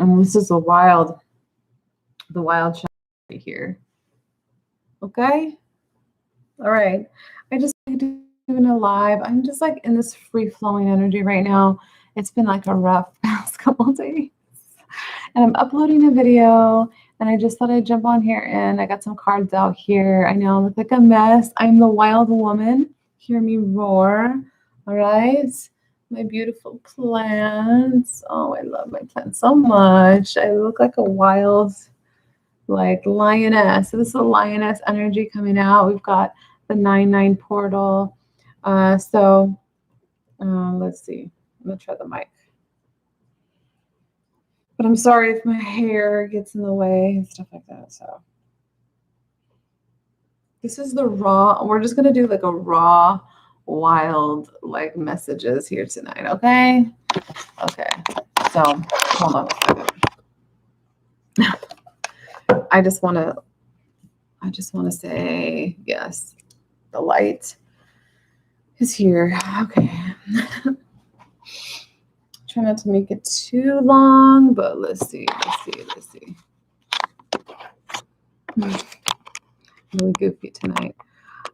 And this is the wild chakra right here. Okay? All right. I just doing a live. I'm just like in this free flowing energy right now. It's been like a rough past couple of days. And I'm uploading a video, and I just thought I'd jump on here, and I got some cards out here. I know I look like a mess. I'm the wild woman. Hear me roar. All right. My beautiful plants. Oh, I love my plants so much. I look like a wild, like lioness. So this is a lioness energy coming out. We've got the 9-9 portal. Let's see. I'm gonna try the mic. But I'm sorry if my hair gets in the way and stuff like that. So this is the raw. We're just gonna do like a raw, wild like messages here tonight. Okay. Okay. So hold on a second. I just want to say yes. The light is here. Okay. Try not to make it too long, but let's see. Really goofy tonight.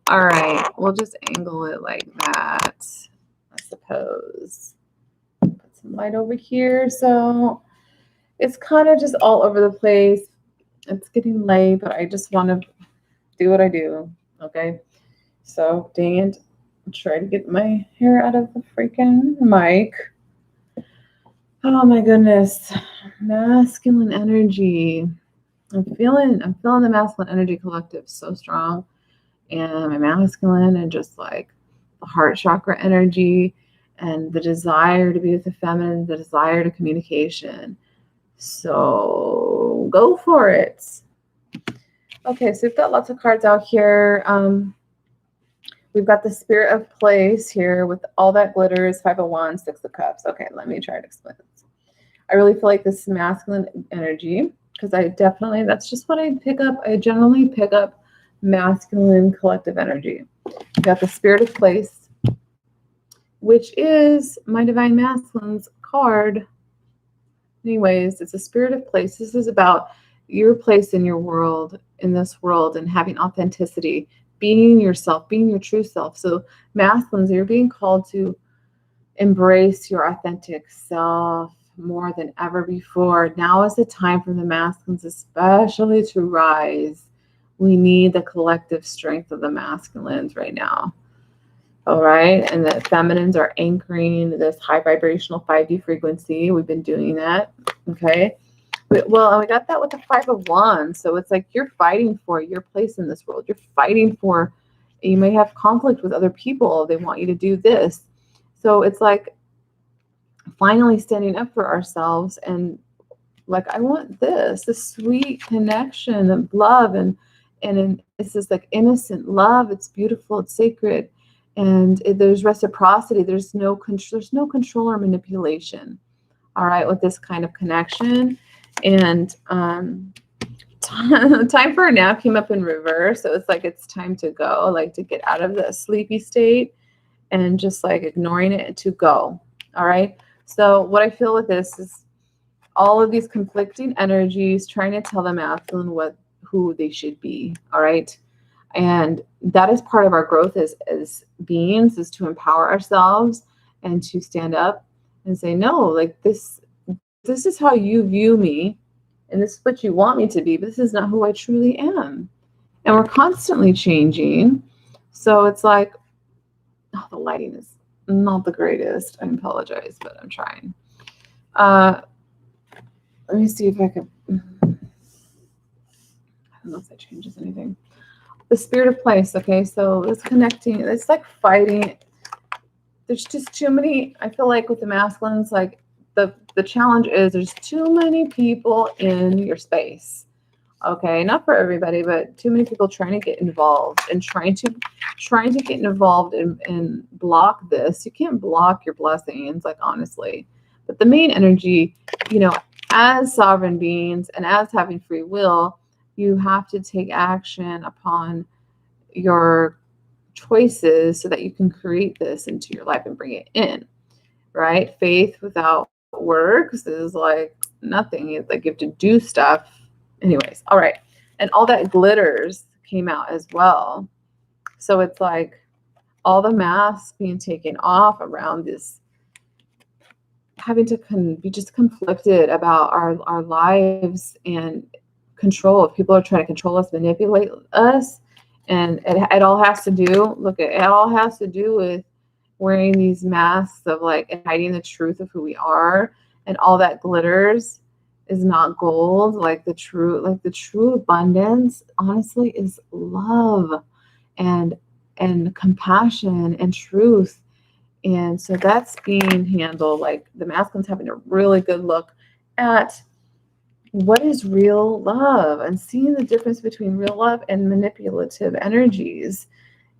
All right, we'll just angle it like that, I suppose. Put some light over here. So it's kind of just all over the place. It's getting late, but I just want to do what I do. Okay. So dang it. I'll try to get my hair out of the freaking mic. Oh my goodness. Masculine energy. I'm feeling the masculine energy collective so strong. And my masculine and just like the heart chakra energy and the desire to be with the feminine, the desire to communication. So go for it. Okay, so we've got lots of cards out here. We've got the Spirit of Place here with all that glitters, 5 of Wands, 6 of Cups. Okay, let me try to explain this. I really feel like this is masculine energy because that's just what I pick up. I generally pick up masculine collective energy. We've got the Spirit of Place, which is my Divine Masculine's card. Anyways, it's a Spirit of Place. This is about your place in your world, in this world, and having authenticity, being yourself, being your true self. So masculines, you're being called to embrace your authentic self more than ever before. Now is the time for the masculines especially to rise. We need the collective strength of the masculines right now. All right. And the feminines are anchoring this high vibrational 5D frequency. We've been doing that. Okay. Well, we got that with the 5 of Wands. So it's like you're fighting for your place in this world. You're fighting for, you may have conflict with other people. They want you to do this. So it's like finally standing up for ourselves and like, I want this sweet connection of love and it's this like innocent love. It's beautiful. It's sacred. And there's reciprocity. There's no control or manipulation. All right. With this kind of connection. And time for a nap came up in reverse. So it's like it's time to go, like to get out of the sleepy state and just like ignoring it to go. All right. So what I feel with this is all of these conflicting energies trying to tell the masculine who they should be. All right. And that is part of our growth as beings, is to empower ourselves and to stand up and say, no, like this is how you view me and this is what you want me to be, but this is not who I truly am. And we're constantly changing. So it's like, oh, the lighting is not the greatest. I apologize, but I'm trying. Let me see if I can, I don't know if that changes anything. The Spirit of Place. Okay. So it's connecting. It's like fighting. There's just too many, I feel like with the masculines, like the challenge is there's too many people in your space. Okay, not for everybody, but too many people trying to get involved and trying to get involved and block this. You can't block your blessings, like honestly. But the main energy, as sovereign beings and as having free will, you have to take action upon your choices so that you can create this into your life and bring it in. Right? Faith without works is like nothing. It's like you have to do stuff. Anyways, all right. And all that glitters came out as well. So it's like all the masks being taken off around this, having to be just conflicted about our lives and control. If people are trying to control us, manipulate us, and it all has to do, look, it all has to do with wearing these masks of like hiding the truth of who we are, and all that glitters is not gold. Like the true abundance, honestly, is love and compassion and truth. And so that's being handled. Like the masculine's having a really good look at what is real love and seeing the difference between real love and manipulative energies.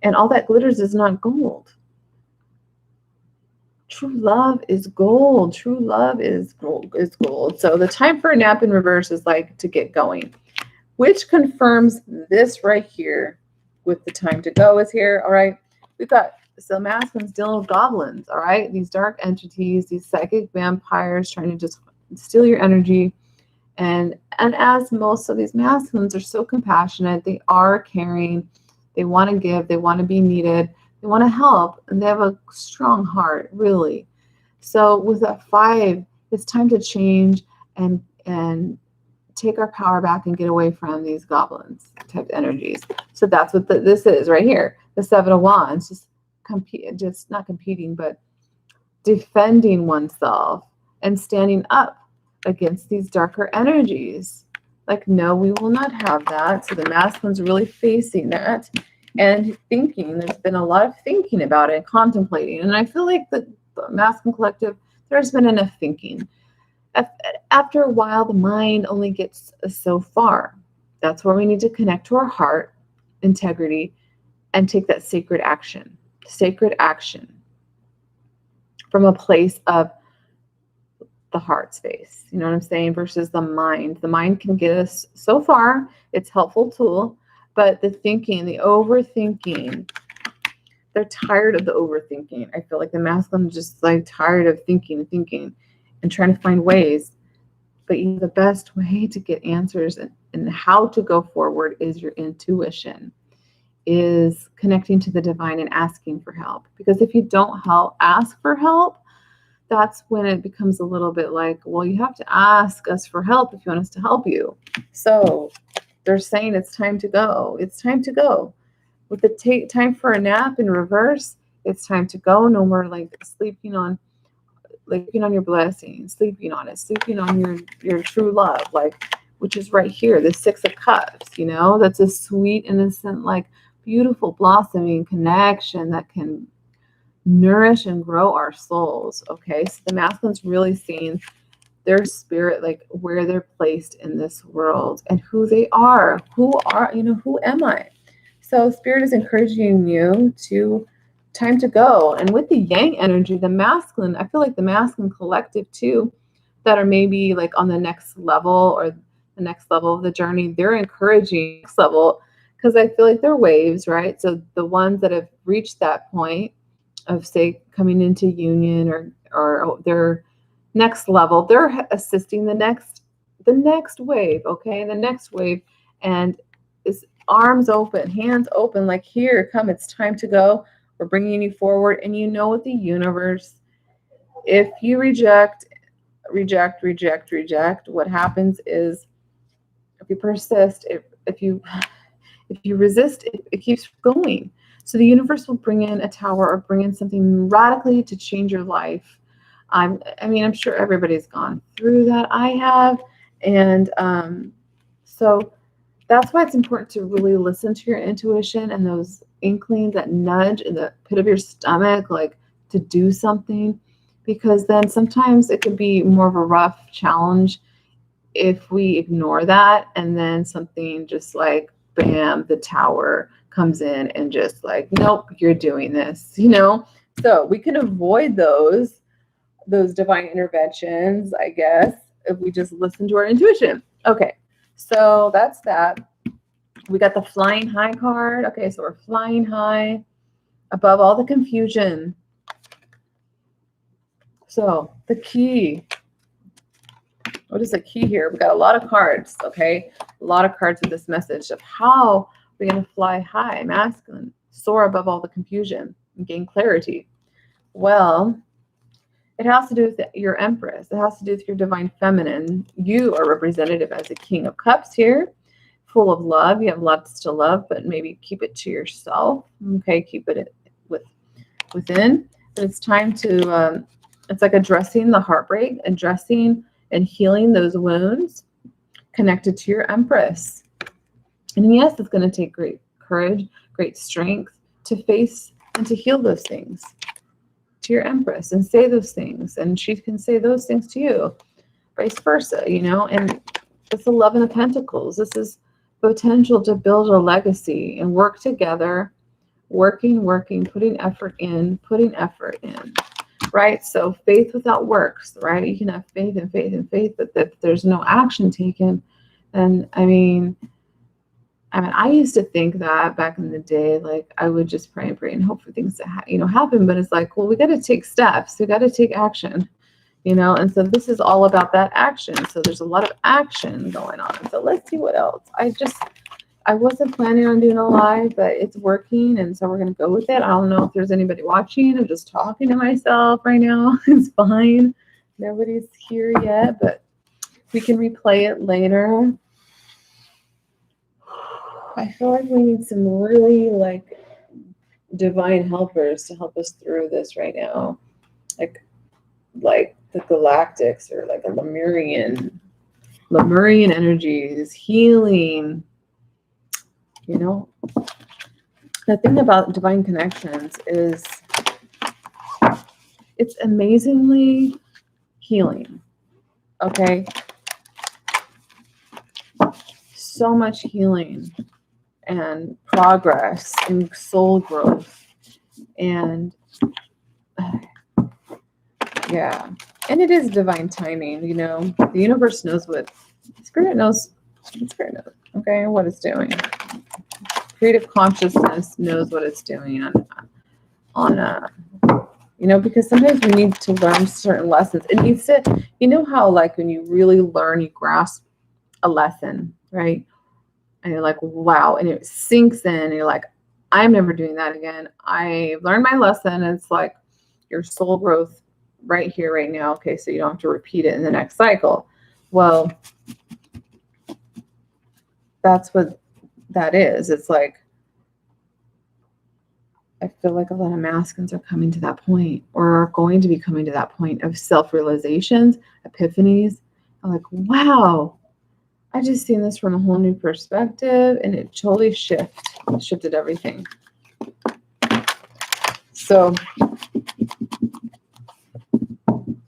And all that glitters is not gold. True love is gold. True love is gold. So the time for a nap in reverse is like to get going, which confirms this right here with the time to go is here. All right. We've got, so masculines dealing with goblins. All right. These dark entities, these psychic vampires trying to just steal your energy. And as most of these masculines are so compassionate, they are caring, they want to give, they want to be needed, they want to help, and they have a strong heart, really. So with that 5, it's time to change and take our power back and get away from these goblins type energies. So that's what this is right here. The 7 of Wands, just not competing, but defending oneself and standing up against these darker energies. Like, no, we will not have that. So the masculine's really facing that and thinking. There's been a lot of thinking about it and contemplating. And I feel like the masculine collective, there's been enough thinking. After a while, the mind only gets so far. That's where we need to connect to our heart, integrity, and take that sacred action from a place of the heart space. You know what I'm saying? Versus the mind. The mind can get us so far. It's a helpful tool, but the thinking, the overthinking, they're tired of the overthinking. I feel like the masculine is just like tired of thinking and trying to find ways. But the best way to get answers and how to go forward is your intuition, is connecting to the divine and asking for help. Because if you don't ask for help, that's when it becomes a little bit like, well, you have to ask us for help if you want us to help you. So they're saying it's time to go. It's time to go. With the time for a nap in reverse, it's time to go. No more like sleeping on your blessings, sleeping on your true love, like, which is right here, the 6 of Cups, that's a sweet, innocent, like beautiful blossoming connection that can nourish and grow our souls. Okay. So the masculine's really seeing their spirit, like where they're placed in this world and who they are. Who am I? So spirit is encouraging you to time to go. And with the yang energy, the masculine, I feel like the masculine collective too, that are maybe like on the next level or the next level of the journey, they're encouraging next level, because I feel like they're waves, right? So the ones that have reached that point of, say, coming into union or their next level, they're assisting the next wave, okay? The next wave, and is arms open, hands open, like, here, come, it's time to go. We're bringing you forward. And with the universe, if you reject, what happens is, if you persist, if you resist, it keeps going. So the universe will bring in a tower or bring in something radically to change your life. I'm sure everybody's gone through that. I have. And so that's why it's important to really listen to your intuition and those inklings, that nudge in the pit of your stomach, like to do something, because then sometimes it could be more of a rough challenge if we ignore that, and then something just like, bam, the tower comes in and just like, nope, you're doing this, So we can avoid those divine interventions, I guess, if we just listen to our intuition. Okay, so that's that. We got the flying high card. Okay, so we're flying high above all the confusion. So the key What is the key here? We got a lot of cards, okay? A lot of cards with this message of how we're going to fly high, masculine, soar above all the confusion, and gain clarity. Well, it has to do with your Empress. It has to do with your divine feminine. You are representative as a King of Cups here, full of love. You have lots to love, but maybe keep it to yourself. Okay, keep it within. But it's time to, it's like addressing the heartbreak, addressing and healing those wounds connected to your Empress. And yes, it's going to take great courage, great strength to face and to heal those things to your Empress and say those things. And she can say those things to you, vice versa, you know. And it's the 11 of Pentacles. This is potential to build a legacy and work together, working, putting effort in, right? So faith without works, right? You can have faith, but if there's no action taken, then I mean, I used to think that back in the day, like I would just pray and hope for things to happen. But it's like, well, we got to take steps. We got to take action, And so this is all about that action. So there's a lot of action going on. So let's see what else. I wasn't planning on doing a live, but it's working, and so we're gonna go with it. I don't know if there's anybody watching. I'm just talking to myself right now. It's fine. Nobody's here yet, but we can replay it later. I feel like we need some really divine helpers to help us through this right now. Like the Galactics or like a Lemurian energies, healing. The thing about divine connections is it's amazingly healing. Okay. So much healing and progress and soul growth. And yeah. And it is divine timing, The universe knows what Spirit knows. Okay, what it's doing. Creative consciousness knows what it's doing because sometimes we need to learn certain lessons. It needs to, how when you really learn, you grasp a lesson, right? And you're like, wow, and it sinks in, and you're like, I'm never doing that again. I learned my lesson. And it's like your soul growth right here, right now. Okay, so you don't have to repeat it in the next cycle. Well, that's what that is. It's like, I feel like a lot of masculines are coming to that point, or are going to be coming to that point of self-realizations, epiphanies. I'm like, wow, I just seen this from a whole new perspective, and it totally shifted everything. So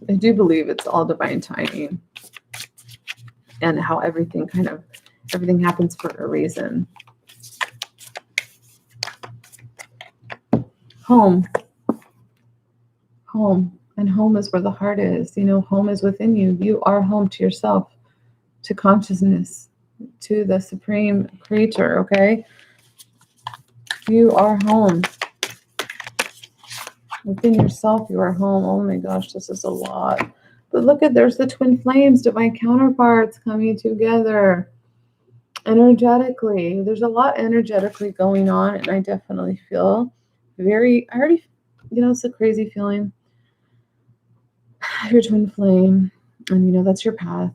I do believe it's all divine timing, and how everything happens for a reason. Home. And home is where the heart is. Home is within you. You are home to yourself, to consciousness, to the supreme creator, okay? You are home. Within yourself, you are home. Oh my gosh, this is a lot. But look there's the twin flames, divine counterparts coming together. Energetically. There's a lot energetically going on, and I definitely feel it's a crazy feeling. Your twin flame, and that's your path.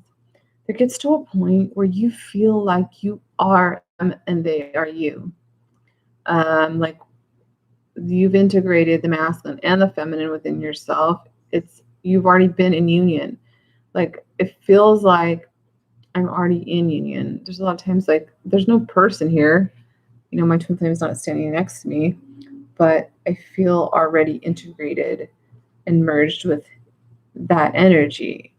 It gets to a point where you feel like you are them and they are you. Like you've integrated the masculine and the feminine within yourself. You've already been in union. Like it feels like I'm already in union. There's a lot of times like there's no person here. My twin flame is not standing next to me, but I feel already integrated and merged with that energy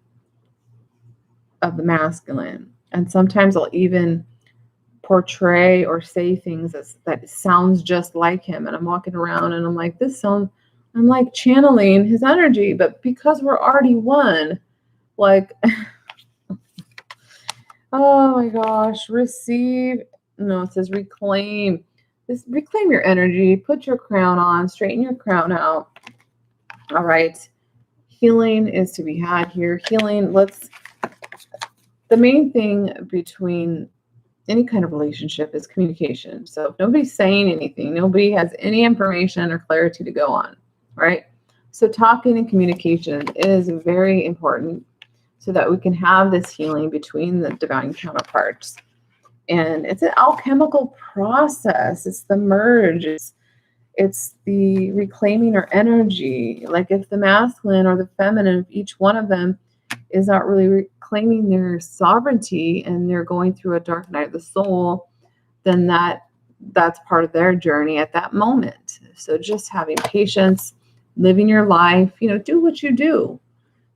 of the masculine. And sometimes I'll even portray or say things that sounds just like him. And I'm walking around and I'm like, I'm like channeling his energy, but because we're already one, like, oh my gosh, it says reclaim. Reclaim your energy, put your crown on, straighten your crown out. All right. Healing is to be had here. Healing, the main thing between any kind of relationship is communication. So if nobody's saying anything, nobody has any information or clarity to go on, right? So talking and communication is very important so that we can have this healing between the divine counterparts. And it's an alchemical process. It's the merge. It's the reclaiming our energy. Like if the masculine or the feminine, if each one of them is not really reclaiming their sovereignty and they're going through a dark night of the soul, then that's part of their journey at that moment. So just having patience, living your life, do what you do.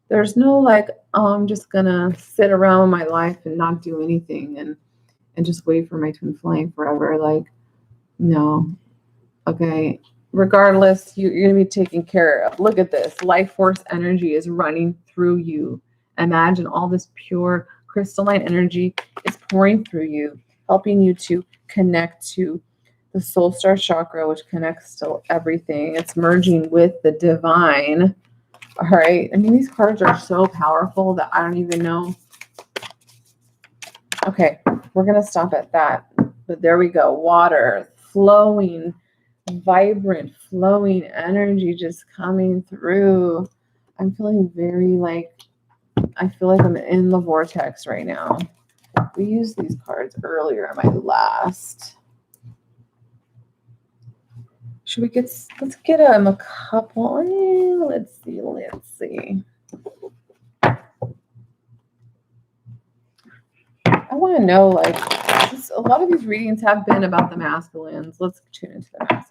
There's no like, oh, I'm just gonna sit around my life and not do anything and just wait for my twin flame forever. Like, no. Okay. Regardless, you're going to be taken care of. Look at this. Life force energy is running through you. Imagine all this pure crystalline energy is pouring through you, helping you to connect to the soul star chakra, which connects to everything. It's merging with the divine. All right. I mean, these cards are so powerful that I don't even know. Okay. We're going to stop at that. But there we go. Water, flowing, vibrant, flowing energy just coming through. I'm feeling very I feel like I'm in the vortex right now. We used these cards earlier in my last. Should we let's get them a couple. Let's see. I want to know, a lot of these readings have been about the masculines. Let's tune into the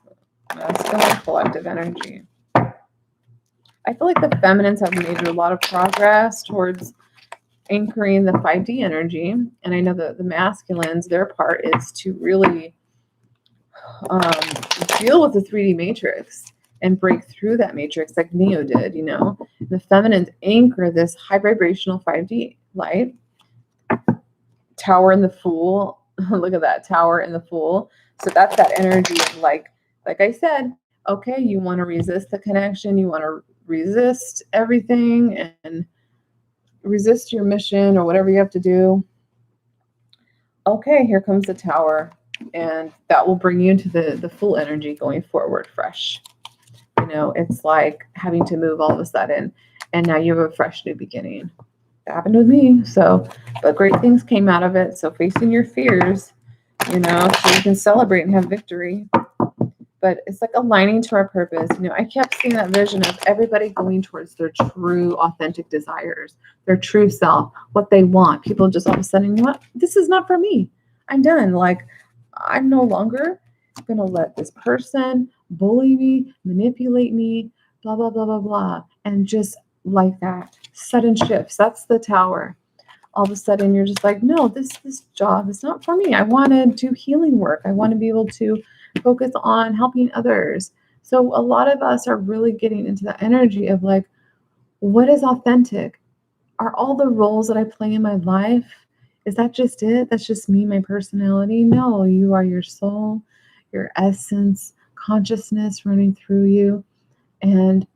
masculine collective energy. I feel like the feminines have made a lot of progress towards anchoring the 5D energy. And I know that the masculines, their part is to really deal with the 3D matrix and break through that matrix like Neo did, The feminines anchor this high vibrational 5D light. Tower and the Fool. Look at that, Tower and the Fool. So that's that energy of like I said, okay, you want to resist the connection, you want to resist everything and resist your mission or whatever you have to do. Okay, here comes the Tower, and that will bring you into the full energy going forward fresh. It's like having to move all of a sudden, and now you have a fresh new beginning. That happened with me. So, but great things came out of it. So facing your fears, so you can celebrate and have victory. But it's like aligning to our purpose. I kept seeing that vision of everybody going towards their true, authentic desires, their true self, what they want. People just all of a sudden, what? This is not for me. I'm done. I'm no longer going to let this person bully me, manipulate me, blah, blah, blah, blah, blah. And just like that, sudden shifts. That's the Tower. All of a sudden, you're just like, no, this job is not for me. I want to do healing work. I want to be able to focus on helping others. So a lot of us are really getting into the energy of what is authentic? Are all the roles that I play in my life, is that just it? That's just me, my personality? No, you are your soul, your essence, consciousness running through you. And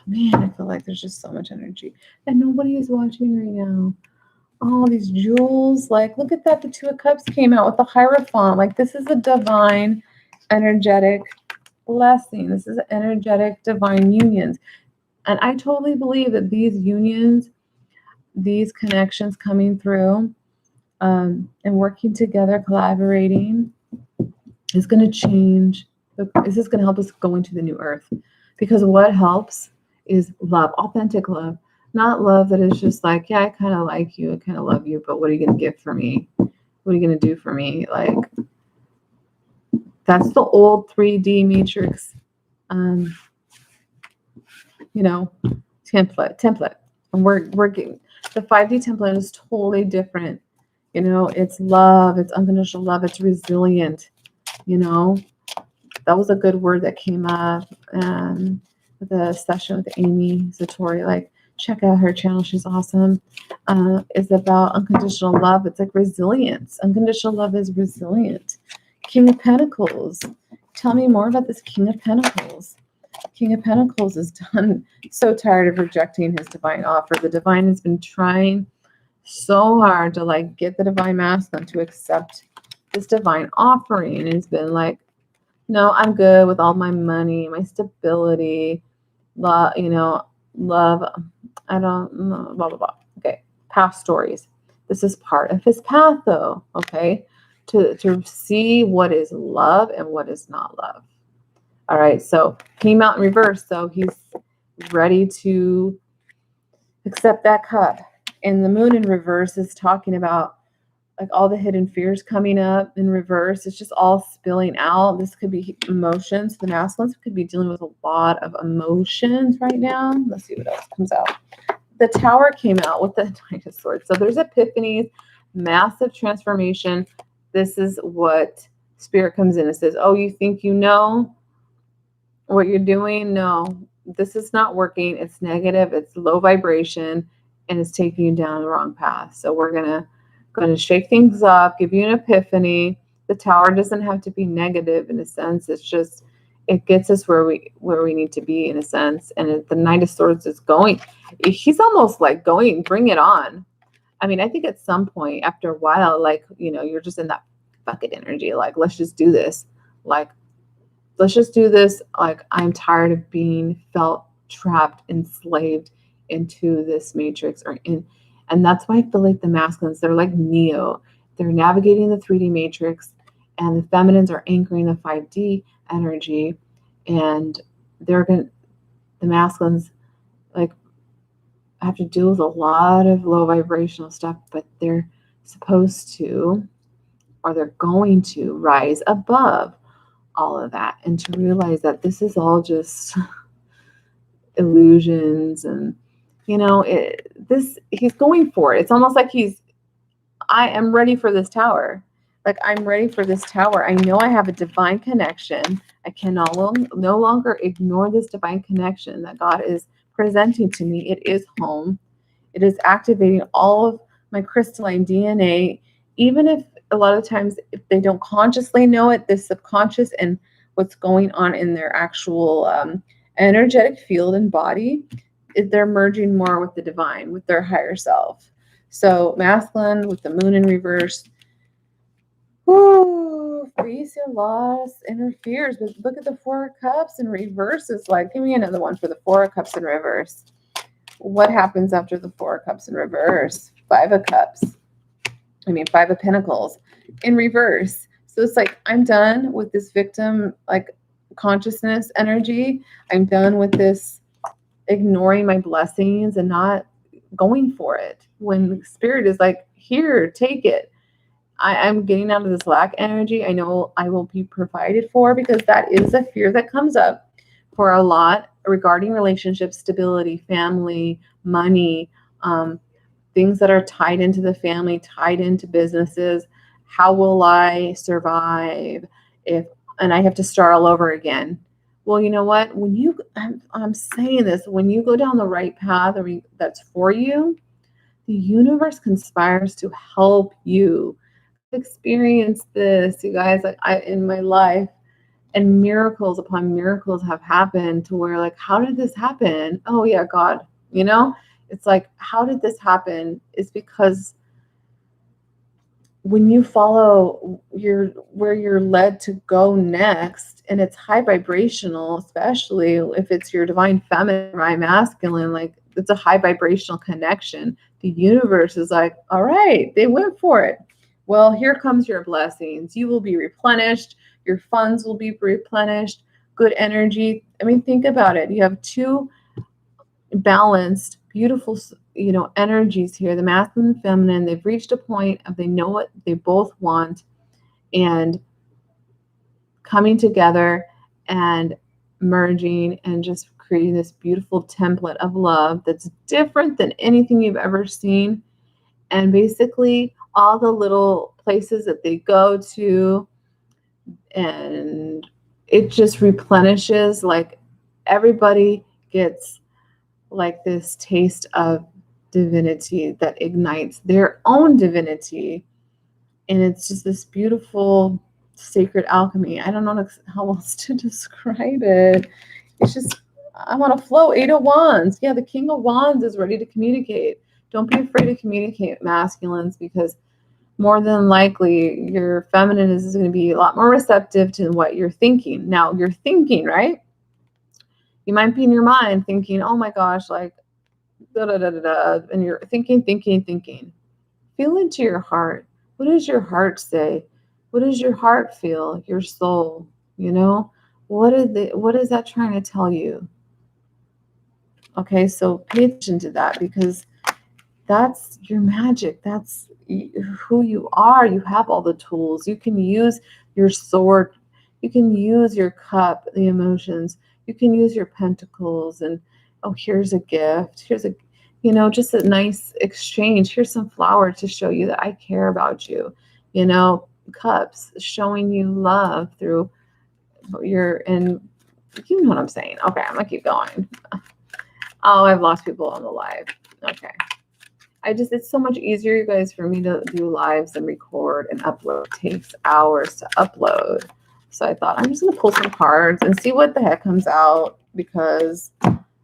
man, I feel like there's just so much energy and nobody is watching right now. All these jewels, look at that. The Two of Cups came out with the Hierophant. This is a divine, energetic blessing. This is energetic, divine unions. And I totally believe that these unions, these connections coming through and working together, collaborating, is going to change. This is going to help us go into the new earth. Because what helps is love, authentic love. Not love that is just yeah, I kind of like you, I kind of love you, but what are you going to give for me? What are you going to do for me? That's the old 3D matrix, template. And we're getting, the 5D template is totally different. It's love, it's unconditional love, it's resilient. That was a good word that came up with the session with Amy Satori. Check out her channel. She's awesome. It's about unconditional love. It's resilience. Unconditional love is resilient. King of Pentacles. Tell me more about this King of Pentacles. King of Pentacles is done. So tired of rejecting his divine offer. The divine has been trying so hard to like get the divine masculine to accept this divine offering. And it's been like, no, I'm good with all my money, my stability, love, love. I don't know, blah, blah, blah. Okay. Past stories. This is part of his path though. Okay. To see what is love and what is not love. All right. So came out in reverse. So he's ready to accept that cup. And the moon in reverse is talking about like all the hidden fears coming up in reverse. It's just all spilling out. This could be emotions. The masculines could be dealing with a lot of emotions right now. Let's see what else comes out. The Tower came out with the Knight of Swords. So there's epiphanies, massive transformation. This is what Spirit comes in and says, oh, you think you know what you're doing? No, this is not working. It's negative. It's low vibration, and it's taking you down the wrong path. So we're going to shake things up, give you an epiphany. The Tower doesn't have to be negative in a sense. It's just, it gets us where we need to be in a sense. And the Knight of Swords is going, he's almost like going, bring it on. I mean, I think at some point after a while, like, you're just in that bucket energy. Like, let's just do this. Like, let's just do this. Like, I'm tired of being felt trapped, enslaved into this matrix and that's why I feel like the masculines, they're like Neo. They're navigating the 3D matrix, and the feminines are anchoring the 5D energy. And the masculines, like, have to deal with a lot of low vibrational stuff, but they're supposed to, or they're going to rise above all of that and to realize that this is all just illusions. And he's going for it. It's almost like I am ready for this tower. Like, I'm ready for this tower. I know I have a divine connection. I can no longer ignore this divine connection that God is presenting to me. It is home. It is activating all of my crystalline DNA, even if a lot of times if they don't consciously know it, the subconscious and what's going on in their actual energetic field and body, they're merging more with the divine, with their higher self. So masculine with the moon in reverse. Whoo, face your loss, inner fears. But look at the Four of Cups in reverse. It's like, give me another one for the Four of Cups in reverse. What happens after the Four of Cups in reverse? Five of Pentacles in reverse. So it's like, I'm done with this victim, like, consciousness energy. I'm done with this ignoring my blessings and not going for it. When Spirit is like, here, take it. I'm getting out of this lack energy. I know I will be provided for, because that is a fear that comes up for a lot regarding relationships, stability, family, money, things that are tied into the family, tied into businesses. How will I survive and I have to start all over again? Well, you know what? I'm saying this, when you go down the right path that's for you, the universe conspires to help you experience this, you guys. Like, in my life, and miracles upon miracles have happened to where, like, how did this happen? Oh yeah, God. It's like, how did this happen? It's because when you follow where you're led to go next, and it's high vibrational, especially if it's your divine feminine, divine masculine, like, it's a high vibrational connection. The universe is like, all right, they went for it. Well, here comes your blessings. You will be replenished. Your funds will be replenished. Good energy. I mean, think about it. You have two balanced, beautiful, energies here, the masculine and feminine. They've reached a point of, they know what they both want, and coming together and merging and just creating this beautiful template of love that's different than anything you've ever seen. And basically all the little places that they go to, and it just replenishes. Like, everybody gets like this taste of divinity that ignites their own divinity. And it's just this beautiful sacred alchemy. I don't know how else to describe it. It's just, I want to flow. 8 of Wands. Yeah, the King of Wands is ready to communicate. Don't be afraid to communicate, masculines, because more than likely your feminine is going to be a lot more receptive to what you're thinking. Now, you're thinking, right? You might be in your mind thinking, oh my gosh, like, da da da da da, and you're thinking. Feel into your heart. What does your heart say? What does your heart feel? Your soul, you know? What is that trying to tell you? Okay, so pay attention to that, because that's your magic. That's who you are. You have all the tools. You can use your sword. You can use your cup, the emotions. You can use your pentacles, and oh, here's a gift. Here's a, just a nice exchange. Here's some flower to show you that I care about you. Cups showing you love through and you know what I'm saying. Okay, I'm gonna keep going. Oh, I've lost people on the live. Okay. It's so much easier, you guys, for me to do lives and record and upload. It takes hours to upload. So I thought I'm just going to pull some cards and see what the heck comes out, because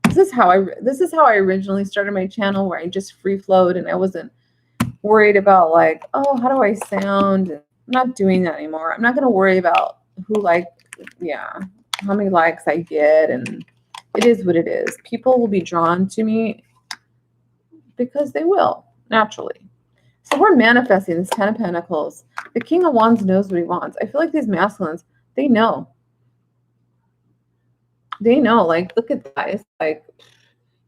this is how I originally started my channel, where I just free flowed and I wasn't worried about like, oh, how do I sound? I'm not doing that anymore. I'm not going to worry about how many likes I get, and it is what it is. People will be drawn to me because they will, naturally. So we're manifesting this 10 of Pentacles. The King of Wands knows what he wants. I feel like these masculines, they know. They know. Like, look at that. It's like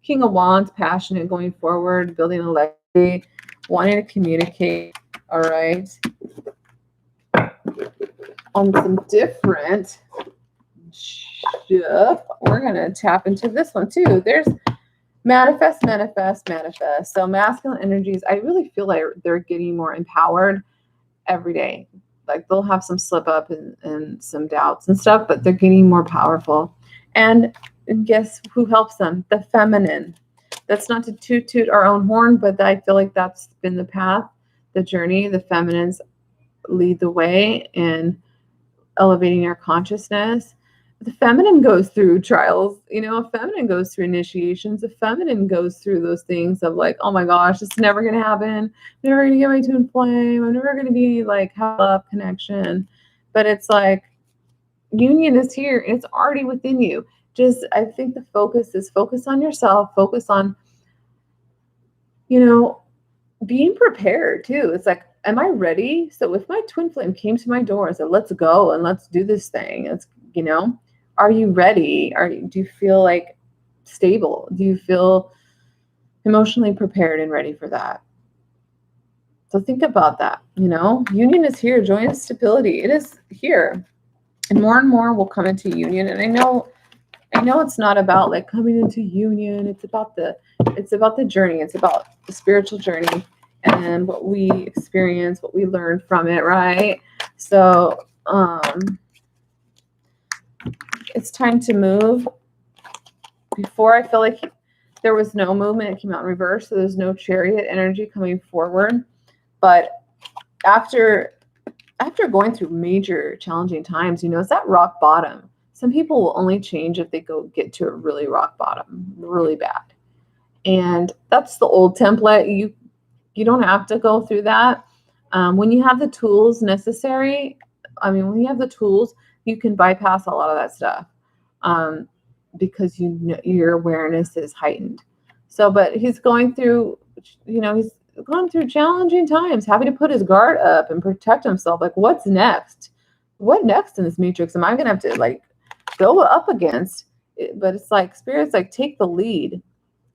King of Wands, passionate, going forward, building a legacy, wanting to communicate. All right. On some different stuff, we're going to tap into this one too. There's manifest. So masculine energies, I really feel like they're getting more empowered every day. Like, they'll have some slip up and some doubts and stuff, but they're getting more powerful. And guess who helps them? The feminine. That's not to toot our own horn, but I feel like that's been the path, the journey. The feminines lead the way in elevating our consciousness. The feminine goes through trials, a feminine goes through initiations. A feminine goes through those things of like, oh my gosh, it's never going to happen. I'm never going to get my twin flame. I'm never going to be like, have love connection. But it's like, union is here and it's already within you. Just, I think the focus on yourself, focus on, being prepared too. It's like, am I ready? So if my twin flame came to my door and said, let's go and let's do this thing, it's, are you ready? Do you feel like stable? Do you feel emotionally prepared and ready for that? So think about that. Union is here. Joy and stability. It is here. And more will come into union. And I know it's not about like coming into union. It's about the journey. It's about the spiritual journey and what we experience, what we learn from it, right? So it's time to move. Before, I feel like there was no movement. It came out in reverse, so there's no Chariot energy coming forward. But after going through major challenging times, it's that rock bottom. Some people will only change if they get to a really rock bottom, really bad. And that's the old template. You don't have to go through that. When you have the tools necessary, when you have the tools, you can bypass a lot of that stuff because your awareness is heightened. So, but he's going through, he's gone through challenging times, having to put his guard up and protect himself. Like, what's next? What next in this matrix am I going to have to like go up against? But it's like, Spirit's like, take the lead.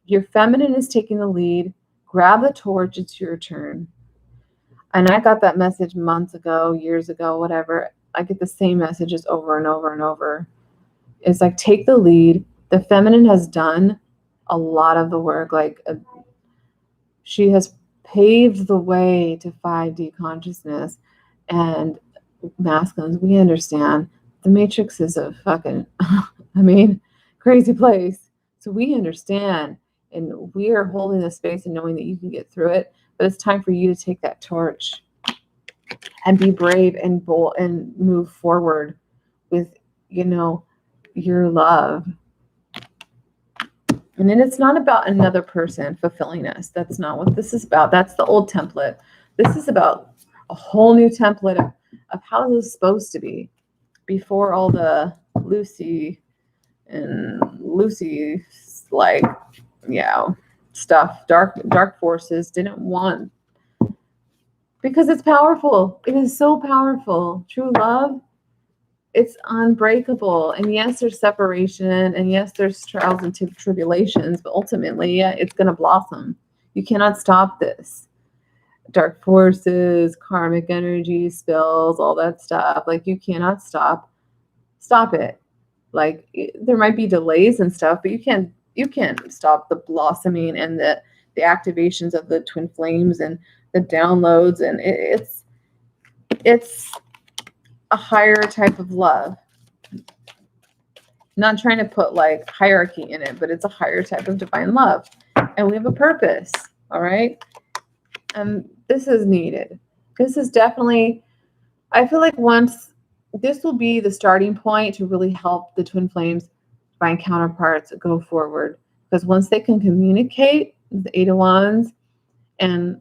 Your feminine is taking the lead. Grab the torch. It's your turn. And I got that message months ago, years ago, whatever. I get the same messages over and over and over. It's like, take the lead. The feminine has done a lot of the work. Like, she has paved the way to 5D consciousness. And masculines, we understand the matrix is a fucking, crazy place. So we understand, and we are holding the space and knowing that you can get through it. But it's time for you to take that torch and be brave and bold and move forward with, your love. And then it's not about another person fulfilling us. That's not what this is about. That's the old template. This is about a whole new template of how this is supposed to be before all the Lucy and Lucy, like, yeah, stuff, dark forces didn't want, because it's powerful. It is so powerful. True love, it's unbreakable. And yes, there's separation, and yes, there's trials and tribulations, but ultimately, yeah, it's going to blossom. You cannot stop this. Dark forces, karmic energy, spells, all that stuff. Like, you cannot stop it. Like, there might be delays and stuff, but you can't stop the blossoming and the activations of the twin flames and the downloads. And it's a higher type of love. Not trying to put like hierarchy in it, but it's a higher type of divine love. And we have a purpose, all right? And this is needed. This is definitely, I feel like once, this will be the starting point to really help the twin flames, divine counterparts, go forward. Because once they can communicate, the Eight of Wands, and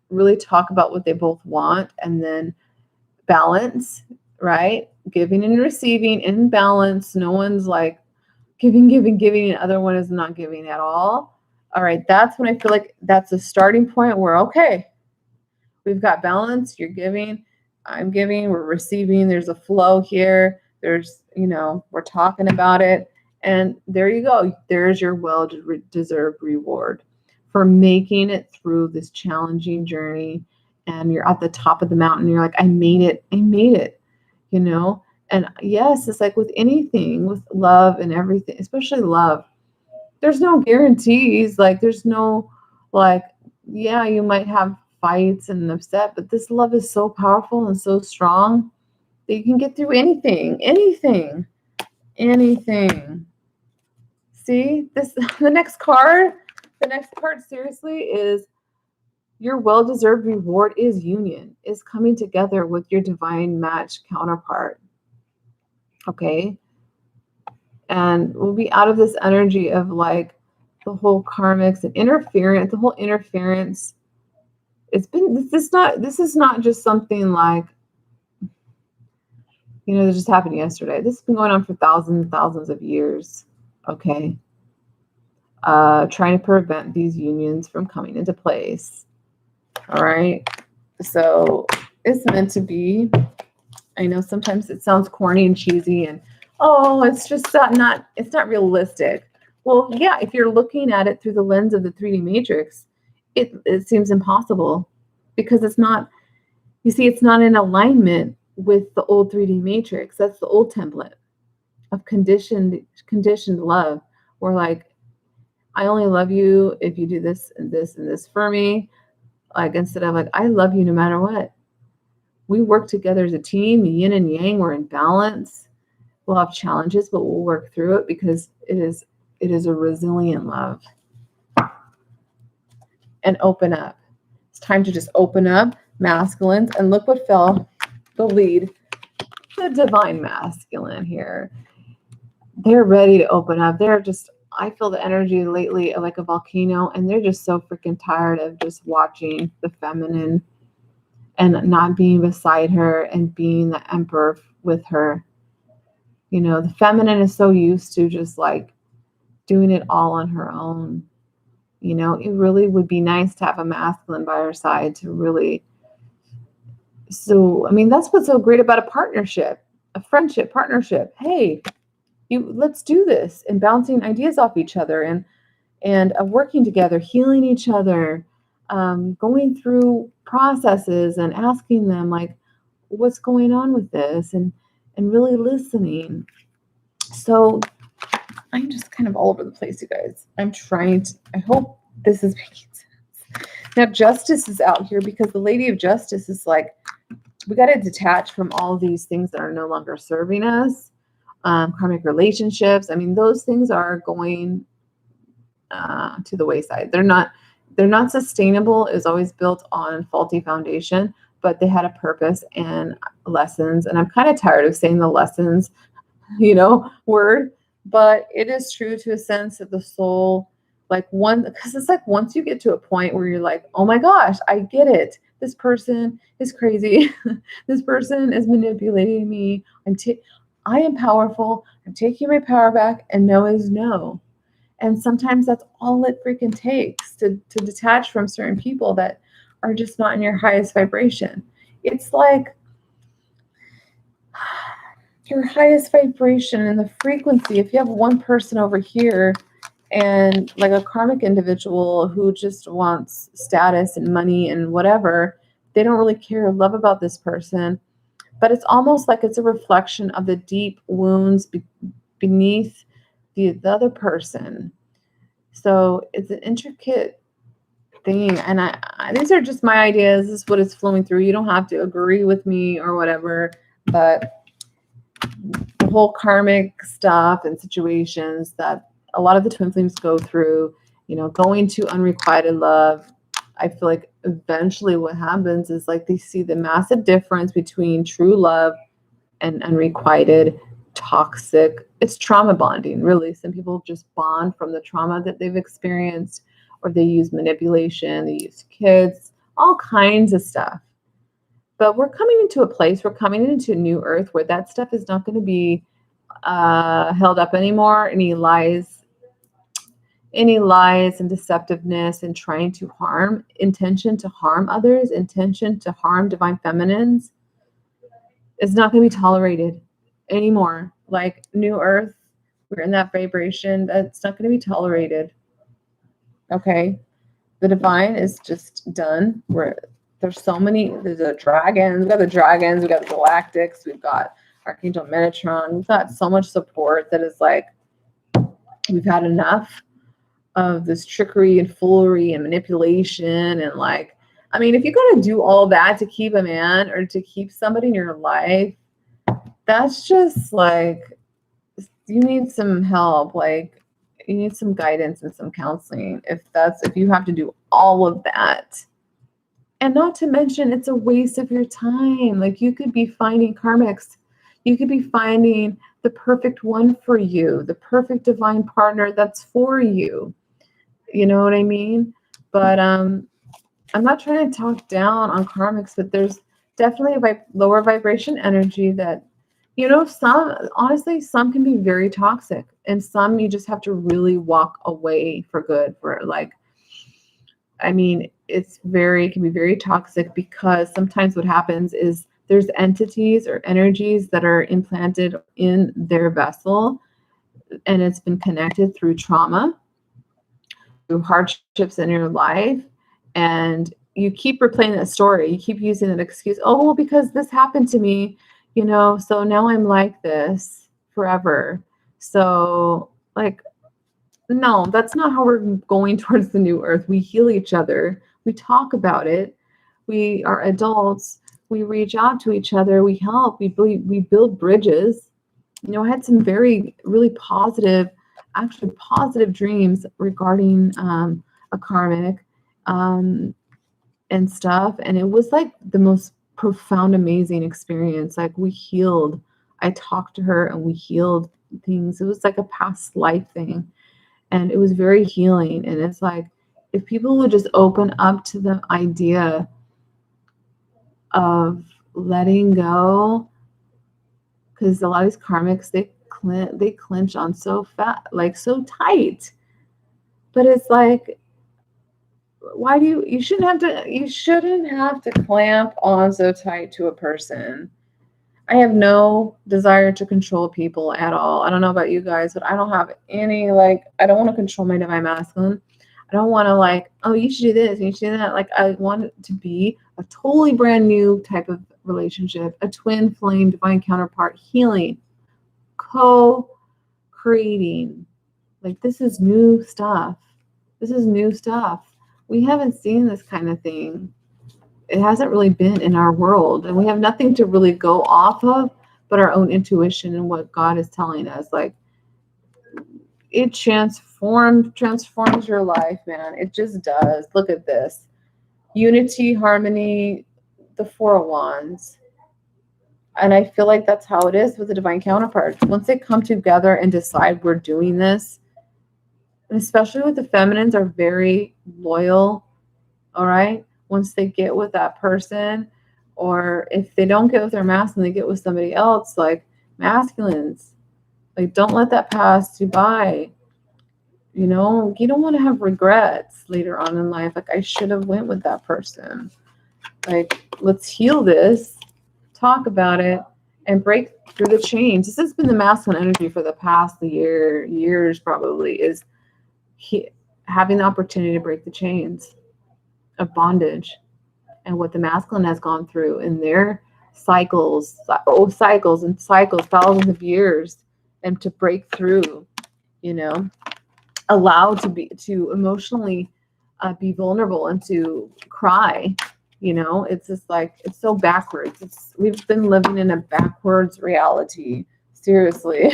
really talk about what they both want, and then balance, right? Giving and receiving in balance. No one's like giving, and the other one is not giving at all. All right, that's when I feel like that's a starting point where, okay, we've got balance. You're giving, I'm giving, we're receiving. There's a flow here. There's, we're talking about it. And there you go. There's your well-deserved reward for making it through this challenging journey. And you're at the top of the mountain. You're like, I made it. And yes, it's like with anything, with love and everything, especially love, there's no guarantees. Like, there's no, like, yeah, you might have fights and upset, but this love is so powerful and so strong that you can get through anything. See, the next card seriously is your well-deserved reward is union, is coming together with your divine match counterpart. Okay. And we'll be out of this energy of like the whole karmics and interference, the whole interference. This is not just something like, that just happened yesterday. This has been going on for thousands and thousands of years. Okay. Trying to prevent these unions from coming into place. All right. So it's meant to be. I know sometimes it sounds corny and cheesy and, it's just it's not realistic. Well, yeah, if you're looking at it through the lens of the 3D matrix, it seems impossible, because it's not in alignment with the old 3D matrix. That's the old template of conditioned love. Where like, I only love you if you do this and this and this for me. Like, instead of like, I love you no matter what. We work together as a team, yin and yang, we're in balance. We'll have challenges, but we'll work through it, because it is a resilient love. And open up. It's time to just open up, masculines, and look what fell the lead. The divine masculine here. They're ready to open up. I feel the energy lately of like a volcano, and they're just so freaking tired of just watching the feminine and not being beside her and being the emperor with her. The feminine is so used to just like doing it all on her own. It really would be nice to have a masculine by her side to really. So, I mean, that's what's so great about a partnership, a friendship partnership. Hey, let's do this, and bouncing ideas off each other, and working together, healing each other, going through processes and asking them like, what's going on with this, and really listening. So I'm just kind of all over the place, you guys. I hope this is making sense. Now, Justice is out here because the Lady of Justice is like, we got to detach from all these things that are no longer serving us. Karmic relationships. I mean, those things are going to the wayside. They're not sustainable. It was always built on faulty foundation, but they had a purpose and lessons. And I'm kind of tired of saying the lessons, word, but it is true to a sense that the soul Like because it's like once you get to a point where you're like, oh my gosh, I get it. This person is crazy. This person is manipulating me. I am powerful. I'm taking my power back, and no is no. And sometimes that's all it freaking takes to detach from certain people that are just not in your highest vibration. It's like your highest vibration and the frequency. If you have one person over here and like a karmic individual who just wants status and money and whatever, they don't really care or love about this person. But it's almost like it's a reflection of the deep wounds beneath the other person. So it's an intricate thing. And these are just my ideas. This is what is flowing through. You don't have to agree with me or whatever. But the whole karmic stuff and situations that a lot of the twin flames go through, going to unrequited love, I feel like eventually what happens is like they see the massive difference between true love and unrequited toxic. It's trauma bonding, really. Some people just bond from the trauma that they've experienced, or they use manipulation, they use kids, all kinds of stuff. But we're coming into a place, we're coming into a new earth where that stuff is not going to be held up anymore. Any lies and deceptiveness and trying to harm, intention to harm others, intention to harm divine feminines is not going to be tolerated anymore. Like new earth, we're in that vibration. That's not going to be tolerated. Okay. The divine is just done. There's the dragons, we got the galactics, we've got Archangel Metatron, we've got so much support that is like, we've had enough of this trickery and foolery and manipulation. And like, I mean, if you got to do all that to keep a man or to keep somebody in your life, that's just like, you need some help. Like, you need some guidance and some counseling if you have to do all of that. And not to mention, it's a waste of your time. Like, you could be finding karmics. You could be finding the perfect one for you, the perfect divine partner that's for you. You know what I mean? But I'm not trying to talk down on karmics, but there's definitely a lower vibration energy that, some can be very toxic, and some you just have to really walk away for good. It can be very toxic, because sometimes what happens is there's entities or energies that are implanted in their vessel, and it's been connected through trauma, through hardships in your life, and you keep replaying that story. You keep using that excuse. Oh, well, because this happened to me, so now I'm like this forever. So like, no, that's not how we're going towards the new earth. We heal each other. We talk about it. We are adults. We reach out to each other. We help. We build bridges. I had some really positive dreams regarding a karmic and stuff. And it was like the most profound, amazing experience. Like, we healed. I talked to her and we healed things. It was like a past life thing. And it was very healing. And it's like, if people would just open up to the idea of letting go, because a lot of these karmics, they clinch on so fat, like so tight. But it's like, why do you shouldn't have to clamp on so tight to a person. I have no desire to control people at all. I don't know about you guys, but I don't have any, I don't want to control my divine masculine. I don't want to oh, you should do this, you should do that. Like, I want it to be a totally brand new type of relationship, a twin flame, divine counterpart, healing, co-creating. Like, this is new stuff. We haven't seen this kind of thing. It hasn't really been in our world, and we have nothing to really go off of but our own intuition and what God is telling us. Like, it transforms your life, man. It just does. Look at this. Unity, harmony, the Four of Wands. And I feel like that's how it is with the divine counterparts. Once they come together and decide we're doing this, And especially with the feminines are very loyal, all right? Once they get with that person, or if they don't get with their masculine, they get with somebody else, like masculines. Like, don't let that pass you by. You know, you don't want to have regrets later on in life. Like, I should have went with that person. Like, let's heal this, talk about it, and break through the chains. This has been the masculine energy for the past years probably, is having the opportunity to break the chains of bondage and what the masculine has gone through in their cycles, cycles and cycles, thousands of years, and to break through, you know, allowed to emotionally be vulnerable and to cry. You know, it's just like, it's so backwards. We've been living in a backwards reality. Seriously.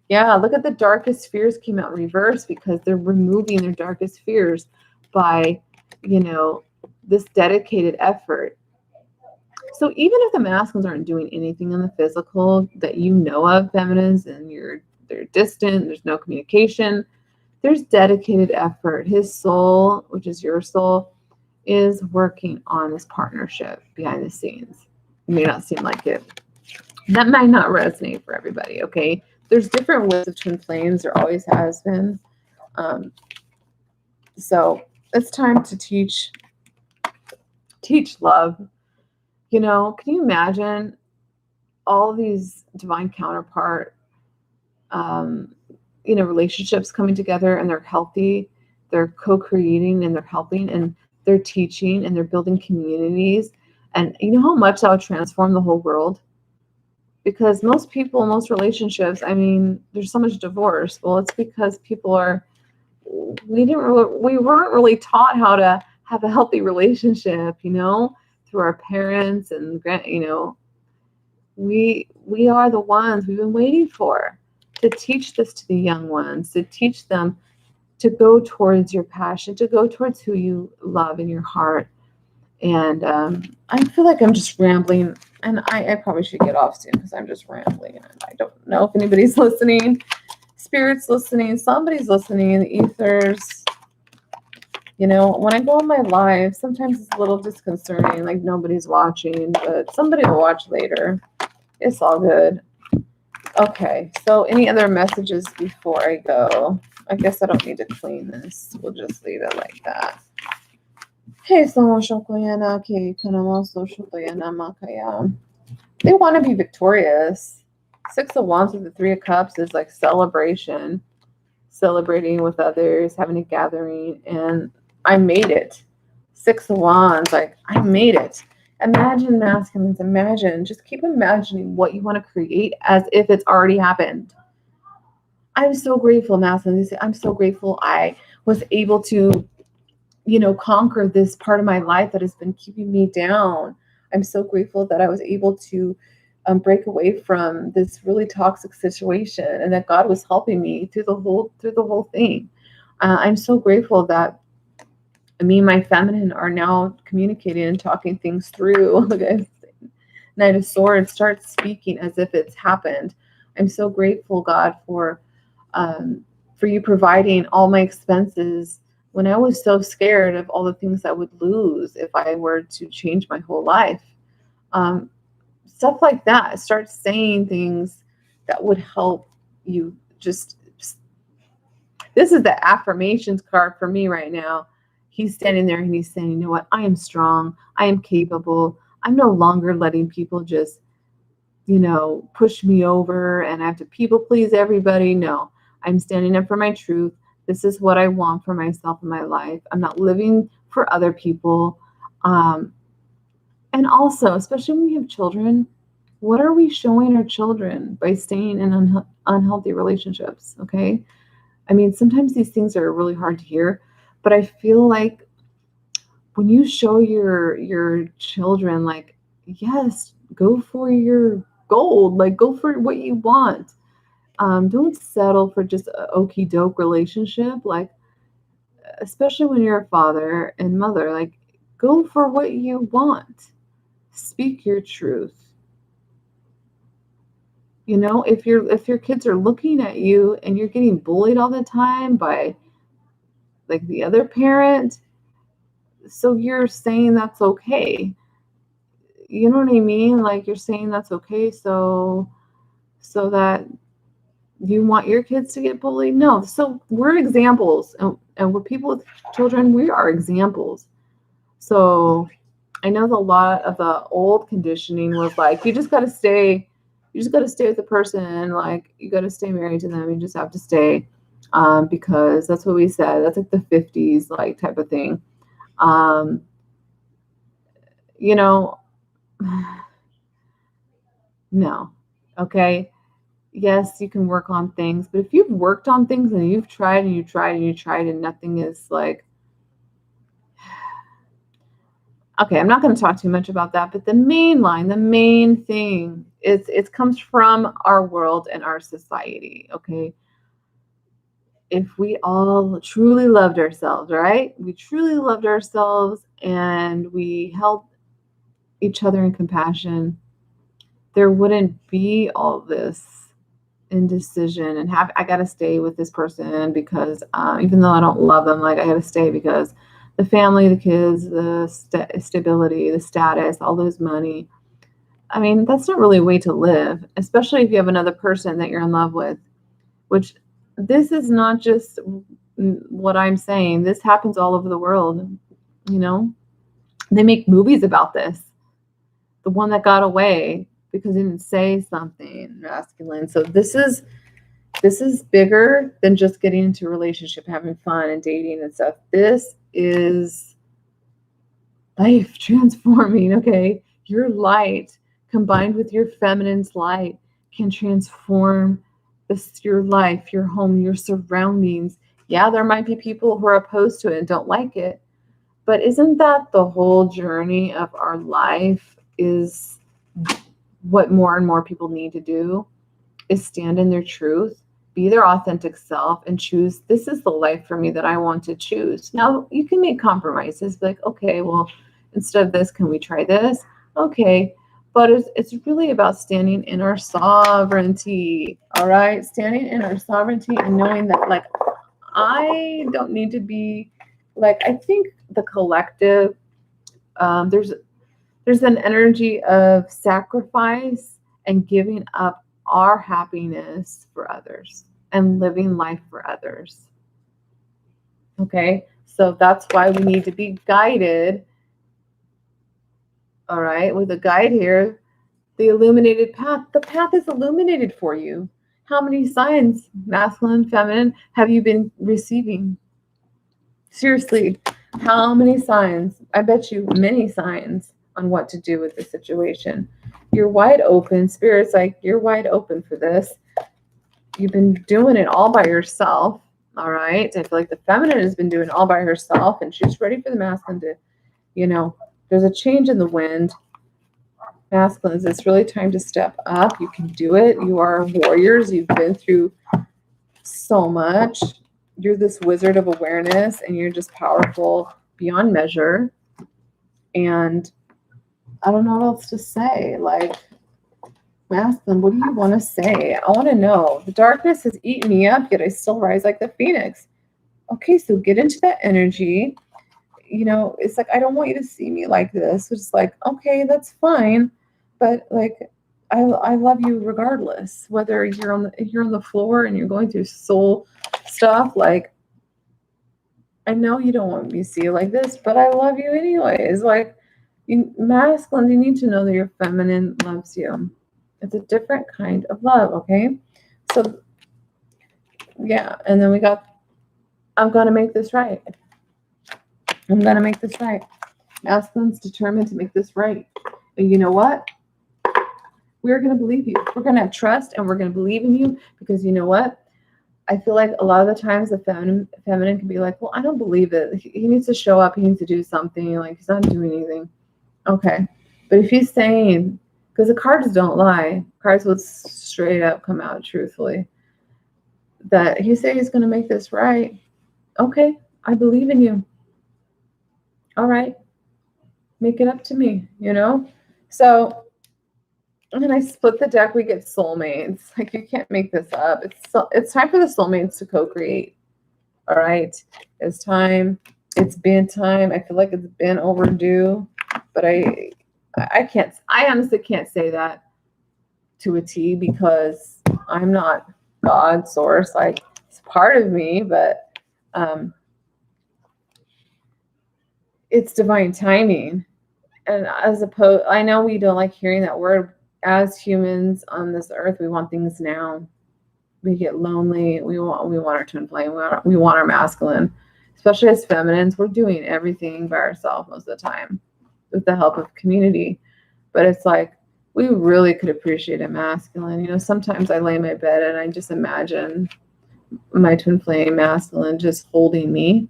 Yeah, look at the darkest fears came out in reverse because they're removing their darkest fears by, you know, this dedicated effort. So even if the masculines aren't doing anything in the physical that you know of, feminines, and they're distant, there's no communication, there's dedicated effort. His soul, which is your soul, is working on this partnership behind the scenes. It may not seem like it. That might not resonate for everybody, okay? There's different ways of twin flames. There always has been. So it's time to teach love. You know, can you imagine all these divine counterpart, you know, relationships coming together, and they're healthy, they're co-creating, and they're helping, and they're teaching, and they're building communities. And you know how much that would transform the whole world? Because most people, most relationships, I mean, there's so much divorce. Well, it's because people we weren't really taught how to have a healthy relationship, you know, through our parents and, you know, we are the ones we've been waiting for, to teach this to the young ones, to teach them to go towards your passion, to go towards who you love in your heart. And I feel like I'm just rambling, and I probably should get off soon because I'm just rambling. And I don't know if anybody's listening. Spirit's listening. Somebody's listening. The ethers. You know, when I go on my live, sometimes it's a little disconcerting, like nobody's watching, but somebody will watch later. It's all good. Okay, so any other messages before I go? I guess I don't need to clean this. We'll just leave it like that. Hey, they want to be victorious. 6 of Wands with the 3 of Cups is like celebration, celebrating with others, having a gathering, and I made it. 6 of Wands, like, I made it. Imagine, masculines, imagine. Just keep imagining what you want to create as if it's already happened. I'm so grateful, masculines. I'm so grateful I was able to, you know, conquer this part of my life that has been keeping me down. I'm so grateful that I was able to break away from this really toxic situation, and that God was helping me through the whole thing. I'm so grateful that me and my feminine are now communicating and talking things through. Look at Knight of Swords, start speaking as if it's happened. I'm so grateful, God, for you providing all my expenses when I was so scared of all the things I would lose if I were to change my whole life. Stuff like that. Start saying things that would help you. This is the affirmations card for me right now. He's standing there and he's saying, you know what? I am strong. I am capable. I'm no longer letting people just, you know, push me over and I have to people please everybody. No, I'm standing up for my truth. This is what I want for myself in my life. I'm not living for other people. And also, especially when we have children, what are we showing our children by staying in unhealthy relationships? Okay. I mean, sometimes these things are really hard to hear, but I feel like when you show your children, like, yes, go for your gold, like go for what you want. Don't settle for just an okie doke relationship. Like, especially when you're a father and mother, like, go for what you want. Speak your truth. You know, if your kids are looking at you and you're getting bullied all the time by like the other parent. So you're saying that's okay. You know what I mean? Like you're saying that's okay. So that you want your kids to get bullied? No. So we're examples, and we're people with children. We are examples. So I know a lot of the old conditioning was like, you just got to stay. You just got to stay with the person. Like you got to stay married to them. You just have to stay, because that's what we said. That's like the 50s, like type of thing. Um, you know, no. Okay. Yes, you can work on things, but if you've worked on things and you've tried and you tried and you tried and nothing is like, okay, I'm not going to talk too much about that, but the main thing is it comes from our world and our society. Okay. If we all truly loved ourselves, right? We truly loved ourselves and we held each other in compassion, there wouldn't be all this indecision and I got to stay with this person because even though I don't love them, like I got to stay because the family, the kids, the stability, the status, all those money. I mean, that's not really a way to live, especially if you have another person that you're in love with, which this is not just what I'm saying. This happens all over the world. You know, they make movies about this. The one that got away because he didn't say something masculine. So this is bigger than just getting into a relationship, having fun and dating and stuff. This is life transforming. Okay. Your light combined with your feminine's light can transform your life, your home, your surroundings. Yeah, there might be people who are opposed to it and don't like it, but isn't that the whole journey of our life? Is what more and more people need to do is stand in their truth, be their authentic self, and choose, this is the life for me that I want to choose. Now, you can make compromises, like, okay, well, instead of this, can we try this? Okay. But it's really about standing in our sovereignty, all right? Standing in our sovereignty and knowing that, like, I don't need to be, like, I think the collective, there's an energy of sacrifice and giving up our happiness for others and living life for others. Okay, so that's why we need to be guided. All right, with a guide here, the illuminated path. The path is illuminated for you. How many signs, masculine, feminine, have you been receiving? Seriously, how many signs? I bet you many signs on what to do with the situation. You're wide open. Spirit's like, you're wide open for this. You've been doing it all by yourself. All right. I feel like the feminine has been doing it all by herself and she's ready for the masculine to, there's a change in the wind. Masculines, it's really time to step up. You can do it. You are warriors. You've been through so much. You're this wizard of awareness and you're just powerful beyond measure. And I don't know what else to say. Like, masculine, what do you want to say? I want to know. The darkness has eaten me up, yet I still rise like the phoenix. Okay, so get into that energy. It's like, I don't want you to see me like this. It's like, okay, that's fine. But like, I love you regardless, whether you're on the floor and you're going through soul stuff. Like, I know you don't want me to see you like this, but I love you anyways. Like, masculine, you need to know that your feminine loves you. It's a different kind of love, okay? So, yeah, and then we got, I'm going to make this right. I'm going to make this right. Masculine's determined to make this right. And you know what? We're going to believe you. We're going to have trust and we're going to believe in you because you know what? I feel like a lot of the times the feminine can be like, well, I don't believe it. He needs to show up. He needs to do something. Like, he's not doing anything. Okay. But if he's saying, because the cards don't lie, cards would straight up come out truthfully, that he said he's going to make this right. Okay. I believe in you. All right. Make it up to me, So, and then I split the deck. We get soulmates. Like, you can't make this up. It's time for the soulmates to co-create. All right. It's time. It's been time. I feel like it's been overdue, but I honestly can't say that to a T because I'm not God source. Like it's part of me, but um, it's divine timing. And as opposed, I know we don't like hearing that word. As humans on this earth, we want things now. We get lonely. We want our twin flame. We want our masculine, especially as feminines. We're doing everything by ourselves most of the time with the help of community. But it's like we really could appreciate a masculine. Sometimes I lay in my bed and I just imagine my twin flame masculine just holding me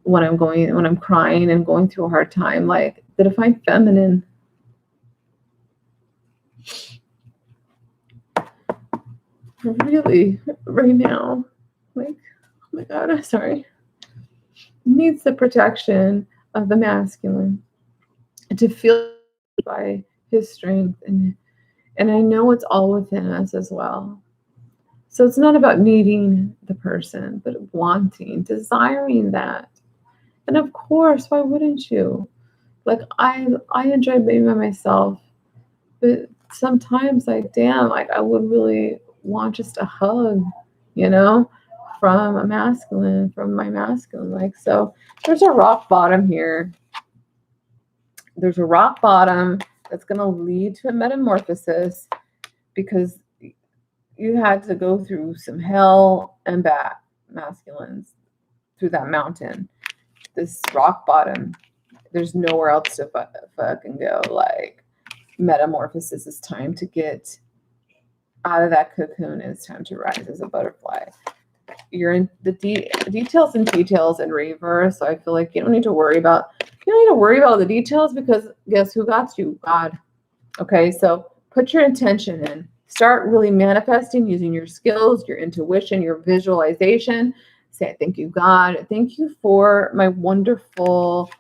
when I'm crying and going through a hard time, like the divine feminine. Really, right now, like, oh my God, I'm sorry, needs the protection of the masculine to feel by his strength, and I know it's all within us as well. So it's not about needing the person, but wanting, desiring that. And of course, why wouldn't you? Like I enjoy being by myself, but sometimes like damn, like I would really want just a hug, you know, from my masculine. Like so there's a rock bottom here. There's a rock bottom that's gonna lead to a metamorphosis because you had to go through some hell and back, masculines, through that mountain. This rock bottom, there's nowhere else to fucking go. Like, metamorphosis is time to get out of that cocoon. It's time to rise as a butterfly. You're in the details and details in reverse. So I feel like you don't need to worry about the details because guess who got you? God. Okay, so put your intention in. Start really manifesting using your skills, your intuition, your visualization. Say, thank you, God. Thank you for my wonderful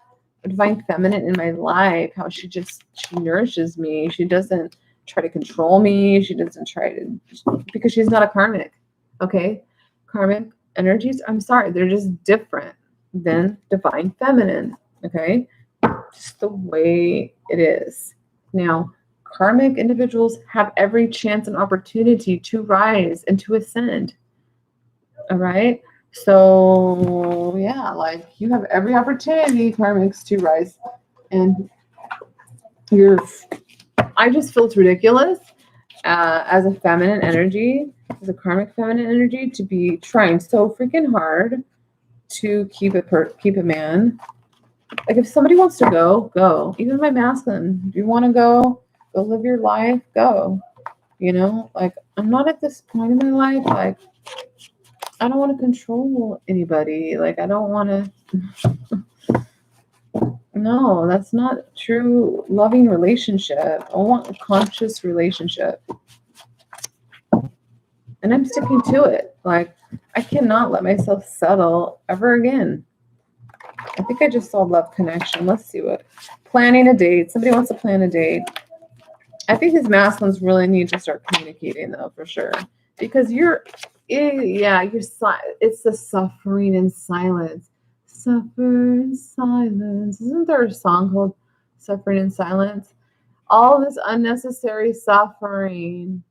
divine feminine in my life. How she nourishes me. She doesn't try to control me. She doesn't try to, because she's not a karmic. Okay? Karmic energies, I'm sorry, they're just different than divine feminine. Okay? Just the way it is. Now, karmic individuals have every chance and opportunity to rise and to ascend. All right. So, yeah, like you have every opportunity, karmics, to rise. And I just feel it's ridiculous as a feminine energy, as a karmic feminine energy, to be trying so freaking hard to keep a man. Like if somebody wants to go. Even my masculine, do you want to go live your life, go. Like I'm not at this point in my life, like I don't want to control anybody. Like I don't want to. No, that's not true loving relationship. I want a conscious relationship. And I'm sticking to it. Like I cannot let myself settle ever again. I think I just saw love connection. Let's see what. Planning a date. Somebody wants to plan a date. I think his masculines really need to start communicating though, for sure. Because it's the suffering in silence. Suffer in silence. Isn't there a song called Suffering in Silence? All this unnecessary suffering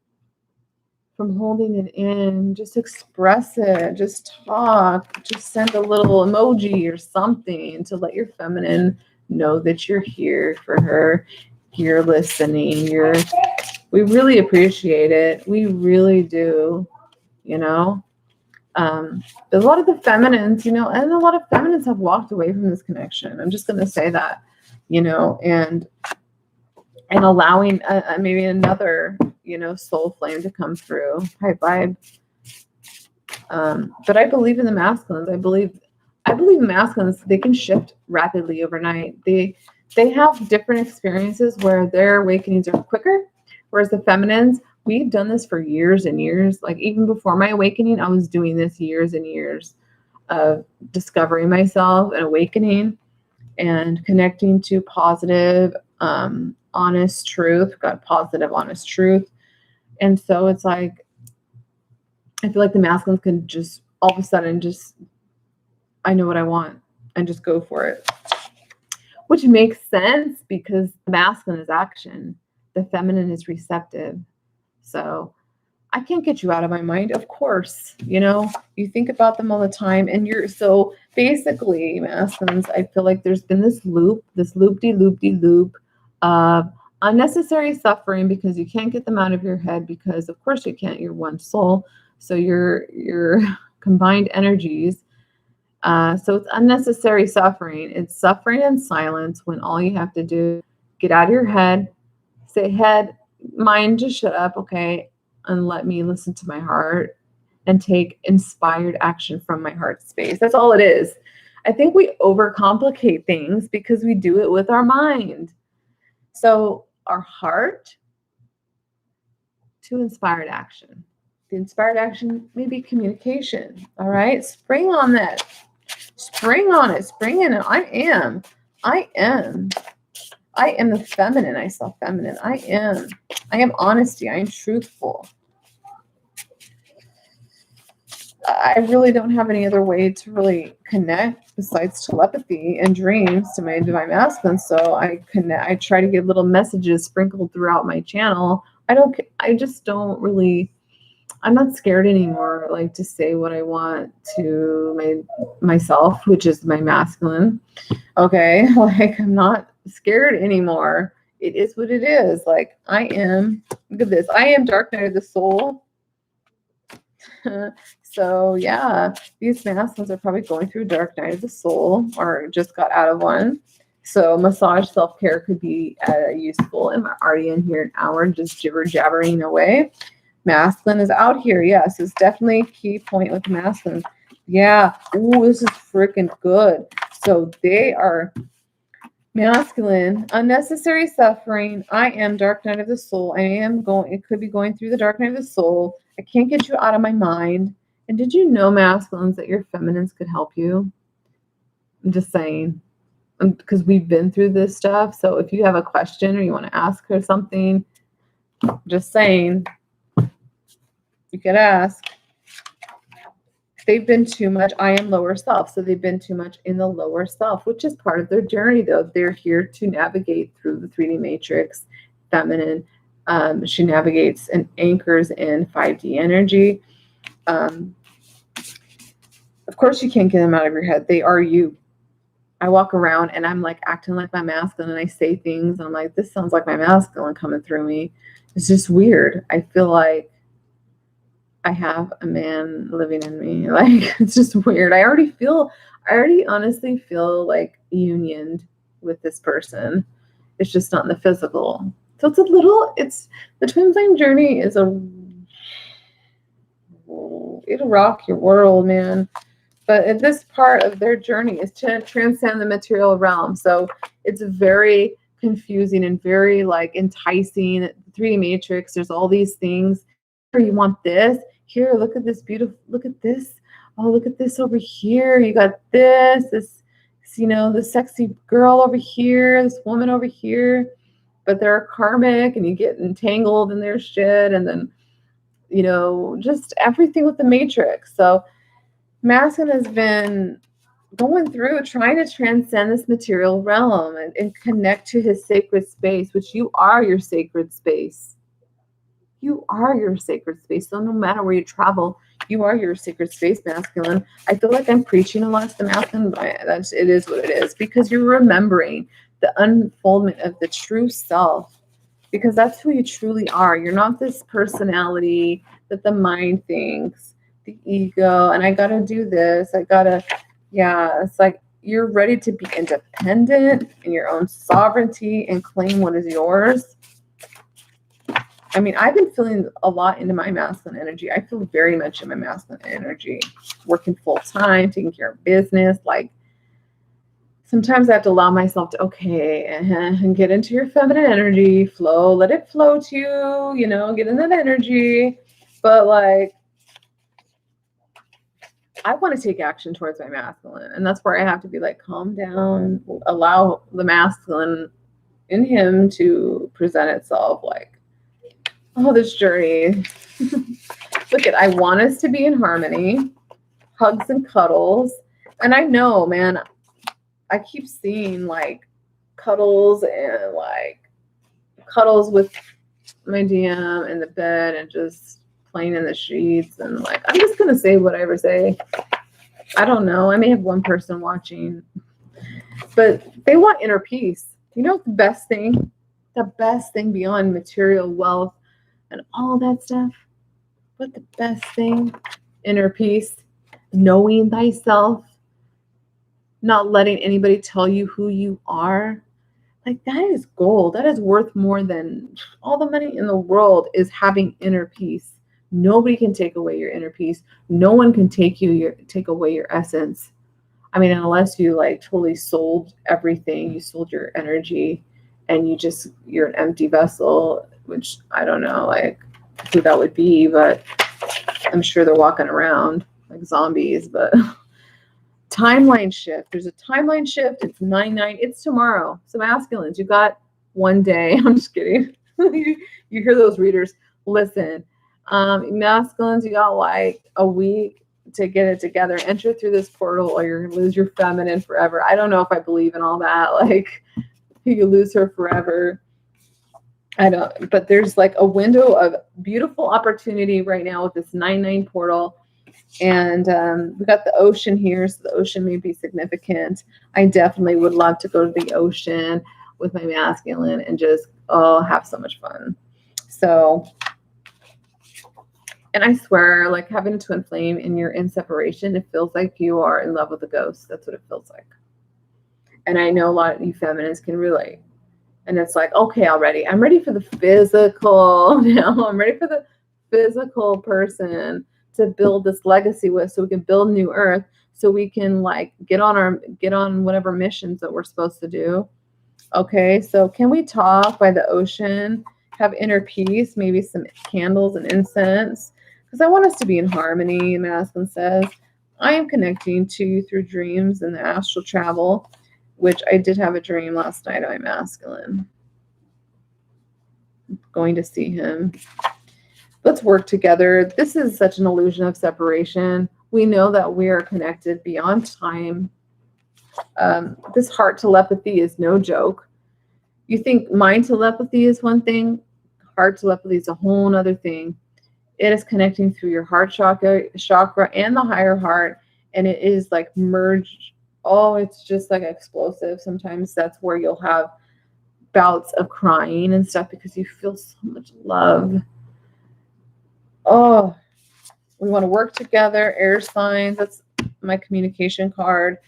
from holding it in. Just express it. Just talk. Just send a little emoji or something to let your feminine know that you're here for her. You're listening. We really appreciate it. We really do. A lot of the feminines, and a lot of feminines have walked away from this connection. I'm just going to say that, and allowing maybe another, soul flame to come through. High vibe. But I believe in the masculines. I believe masculines, they can shift rapidly overnight. They have different experiences where their awakenings are quicker, whereas the feminines, we've done this for years and years. Like even before my awakening, I was doing this years and years of discovering myself and awakening and connecting to positive, honest truth. Got positive, honest truth. And so it's like, I feel like the masculines can just all of a sudden just I know what I want and just go for it. Which makes sense because the masculine is action, the feminine is receptive. So I can't get you out of my mind, of course. You think about them all the time, and so basically, masculines, I feel like there's been this loop of unnecessary suffering because you can't get them out of your head because, of course, you can't. You're one soul, so your combined energies. So it's unnecessary suffering. It's suffering in silence when all you have to do, get out of your head, say, head, mind, just shut up, okay, and let me listen to my heart and take inspired action from my heart space. That's all it is. I think we overcomplicate things because we do it with our mind. So our heart to inspired action. The inspired action may be communication. All right. Spring on that. Spring on it. Spring in it. I am the feminine. I saw feminine. I am honesty. I am truthful. I really don't have any other way to really connect besides telepathy and dreams to my divine masculine. So I try to get little messages sprinkled throughout my channel. I just don't really, I'm not scared anymore, like, to say what I want to myself, which is my masculine. Okay. Like, I'm not scared anymore. It is what it is. Like, look at this. I am dark night of the soul. So yeah, these masculines are probably going through a dark night of the soul or just got out of one. So massage self-care could be useful. I'm already in here an hour just jibber-jabbering away. Masculine is out here. Yes, it's definitely a key point with masculine. Yeah. Ooh, this is freaking good. So they are masculine, unnecessary suffering. I am dark night of the soul. It could be going through the dark night of the soul. I can't get you out of my mind. And did you know, masculines, that your feminines could help you? I'm just saying, because we've been through this stuff. So if you have a question or you want to ask her something, just saying, you could ask. They've been too much. I am lower self. So they've been too much in the lower self, which is part of their journey, though. They're here to navigate through the 3D matrix, feminine. She navigates and anchors in 5D energy. Of course, you can't get them out of your head. They are you. I walk around and I'm like acting like my masculine, and I say things and I'm like, this sounds like my masculine coming through me. It's just weird. I feel like I have a man living in me. Like, it's just weird. I already honestly feel like unioned with this person. It's just not in the physical. So the twin flame journey it'll rock your world, man. But this part of their journey is to transcend the material realm. So it's very confusing and very like enticing. 3D matrix, there's all these things. Here, you want this. Here, look at this beautiful, look at this. Oh, look at this over here. You got this, this sexy girl over here, this woman over here. But they're karmic and you get entangled in their shit. And then, just everything with the matrix. So masculine has been going through trying to transcend this material realm and connect to his sacred space, which you are your sacred space. You are your sacred space. So no matter where you travel, you are your sacred space, masculine. I feel like I'm preaching a lot to the masculine, but it is what it is, because you're remembering the unfoldment of the true self, because that's who you truly are. You're not this personality that the mind thinks, the ego, and I got to do this. It's like you're ready to be independent in your own sovereignty and claim what is yours. I mean, I've been feeling a lot into my masculine energy. I feel very much in my masculine energy, working full time, taking care of business. Like, sometimes I have to allow myself to, and get into your feminine energy, flow, let it flow to you, get in that energy. But like, I want to take action towards my masculine. And that's where I have to be like, calm down, allow the masculine in him to present itself. Like, oh, this journey. Look I want us to be in harmony, hugs and cuddles. And I know, man, I keep seeing like cuddles and like cuddles with my DM in the bed and just playing in the sheets. And like, I'm just going to say whatever say. I don't know. I may have one person watching, but they want inner peace. You know, the best thing beyond material wealth and all that stuff, but the best thing, inner peace, knowing thyself, not letting anybody tell you who you are. Like, that is gold. That is worth more than all the money in the world, is having inner peace. Nobody can take away your inner peace. No one can take away your essence. I mean, unless you like totally sold everything, you sold your energy and you're an empty vessel, which I don't know like who that would be, but I'm sure they're walking around like zombies. But timeline shift. There's a timeline shift. It's 9/9. It's tomorrow. So masculines, you got one day. I'm just kidding. you hear those readers. Listen, masculines, you got like a week to get it together. Enter through this portal or you're going to lose your feminine forever. I don't know if I believe in all that. Like, you lose her forever. I don't, but there's like a window of beautiful opportunity right now with this 9/9 portal. And we got the ocean here, so the ocean may be significant. I definitely would love to go to the ocean with my masculine and just have so much fun. So, and I swear, like having a twin flame and you're in separation, it feels like you are in love with a ghost. That's what it feels like. And I know a lot of you feminines can relate. And it's like, okay, I'm ready for the physical now. I'm ready for the physical person to build this legacy with, so we can build new earth, so we can like get on whatever missions that we're supposed to do. Okay, so can we talk by the ocean, have inner peace, maybe some candles and incense, because I want us to be in harmony. Masculine says, I am connecting to you through dreams and the astral travel, which I did have a dream last night of my masculine. Going to see him. Let's work together. This is such an illusion of separation. We know that we are connected beyond time. This heart telepathy is no joke. You think mind telepathy is one thing, heart telepathy is a whole other thing. It is connecting through your heart chakra and the higher heart, and it is like merged. Oh, it's just like explosive. Sometimes that's where you'll have bouts of crying and stuff because you feel so much love. Oh, we want to work together. Air signs. That's my communication card.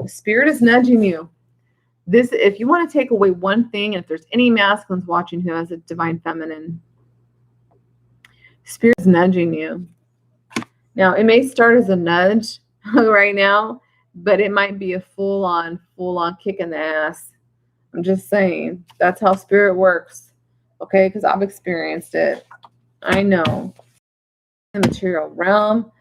Spirit is nudging you. This, if you want to take away one thing, if there's any masculines watching who has a divine feminine, Spirit is nudging you. Now, it may start as a nudge right now, but it might be a full-on kick in the ass. I'm just saying. That's how Spirit works. Okay? Because I've experienced it. I know. The material realm,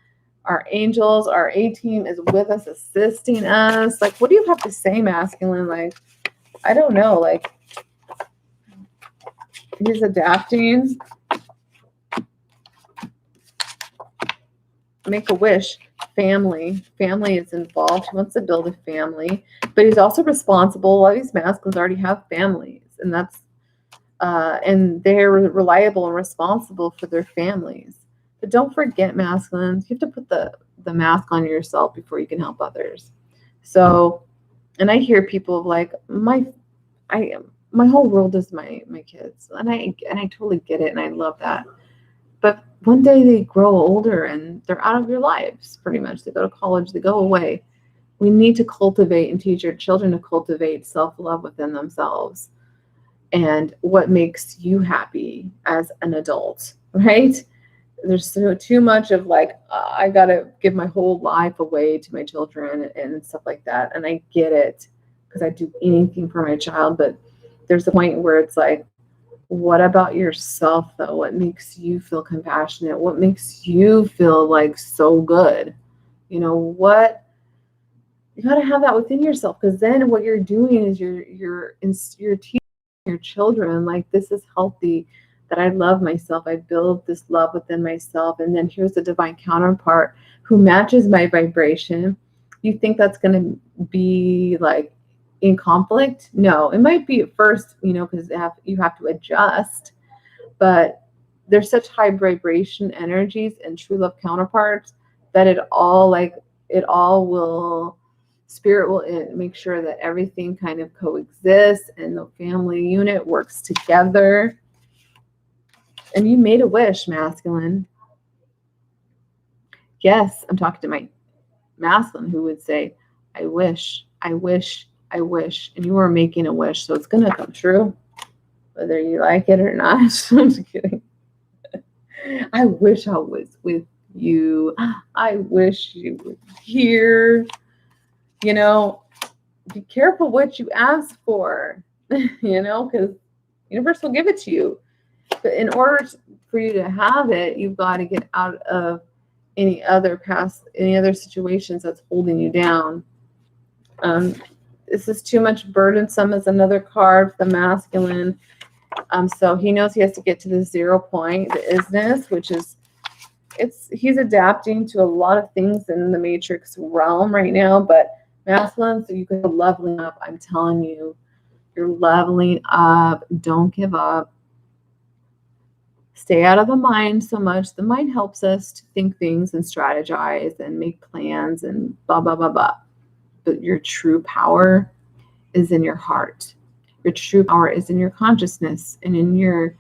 our angels, our A-team is with us, assisting us. Like, what do you have to say, masculine? Like, I don't know. Like, he's adapting. Make a wish. Family is involved. He wants to build a family, but he's also responsible. A lot of these masculines already have families, and that's and they're reliable and responsible for their families. But don't forget, masculines, you have to put the mask on yourself before you can help others. So, and I hear people like my whole world is my kids, and I totally get it, and I love that. But one day they grow older and they're out of your lives, pretty much. They go to college, they go away. We need to cultivate and teach our children to cultivate self-love within themselves and what makes you happy as an adult, right? There's too much of like, I got to give my whole life away to my children and stuff like that. And I get it because I do anything for my child. But there's a point where it's like, what about yourself, though? What makes you feel compassionate? What makes you feel like so good? You know, what you got to have that within yourself, because then what you're doing is you're teaching your children, like, this is healthy, that I love myself. I build this love within myself. And then here's the divine counterpart who matches my vibration, you think that's going to be like in conflict? No, it might be at first, because you have to adjust, but there's such high vibration energies and true love counterparts that it all will, spirit will make sure that everything kind of coexists and the family unit works together. And you made a wish, masculine. Yes, I'm talking to my masculine who would say, I wish, I wish, I wish. And you are making a wish, so it's going to come true, whether you like it or not. I'm just kidding. I wish I was with you. I wish you were here. Be careful what you ask for, because universe will give it to you. But in order for you to have it, you've got to get out of any other situations that's holding you down. This is too much burdensome as another card for the masculine. So he knows he has to get to the 0 point, the isness, which is, he's adapting to a lot of things in the matrix realm right now, but masculine, so you can leveling up. I'm telling you, you're leveling up. Don't give up. Stay out of the mind so much. The mind helps us to think things and strategize and make plans and blah, blah, blah, blah. But your true power is in your heart. Your true power is in your consciousness and in your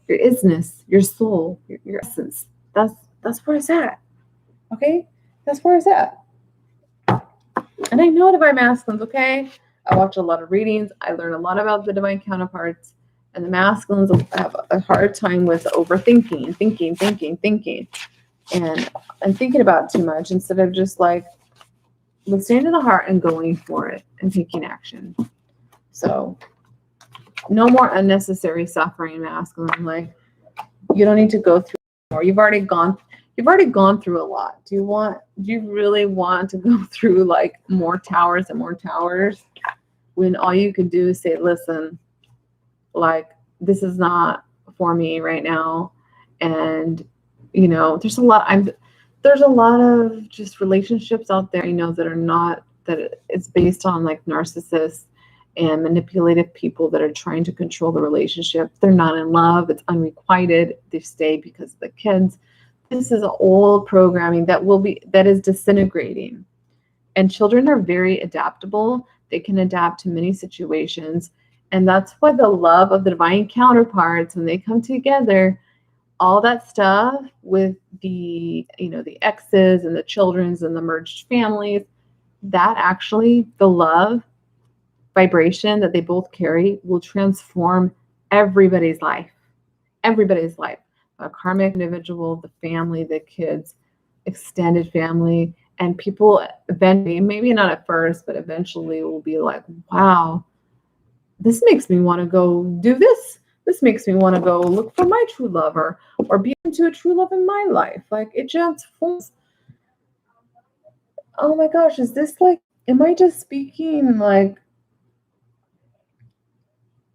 isness, your soul, your essence. That's where it's at. Okay? That's where it's at. And I know divine masculines, okay? I watch a lot of readings. I learn a lot about the divine counterparts. And the masculines have a hard time with overthinking, thinking, and thinking about too much instead of just like listening to the heart and going for it and taking action. So no more unnecessary suffering, masculine. Like, you don't need to go through more. You've already gone through a lot. Do you really want to go through like more towers and more towers when all you can do is say, listen, like, this is not for me right now. And there's a lot of just relationships out there, that are not, that it's based on like narcissists and manipulative people that are trying to control the relationship. They're not in love. It's unrequited. They stay because of the kids. This is old programming that is disintegrating. And children are very adaptable. They can adapt to many situations. And that's why the love of the divine counterparts, when they come together, all that stuff with the exes and the children's and the merged families, that actually, the love vibration that they both carry will transform everybody's life. Everybody's life. A karmic individual, the family, the kids, extended family, and people eventually, maybe not at first, but eventually will be like, wow, this makes me want to go do this. This makes me want to go look for my true love or be into a true love in my life. Like, it transforms. Oh my gosh, is this like, am I just speaking like,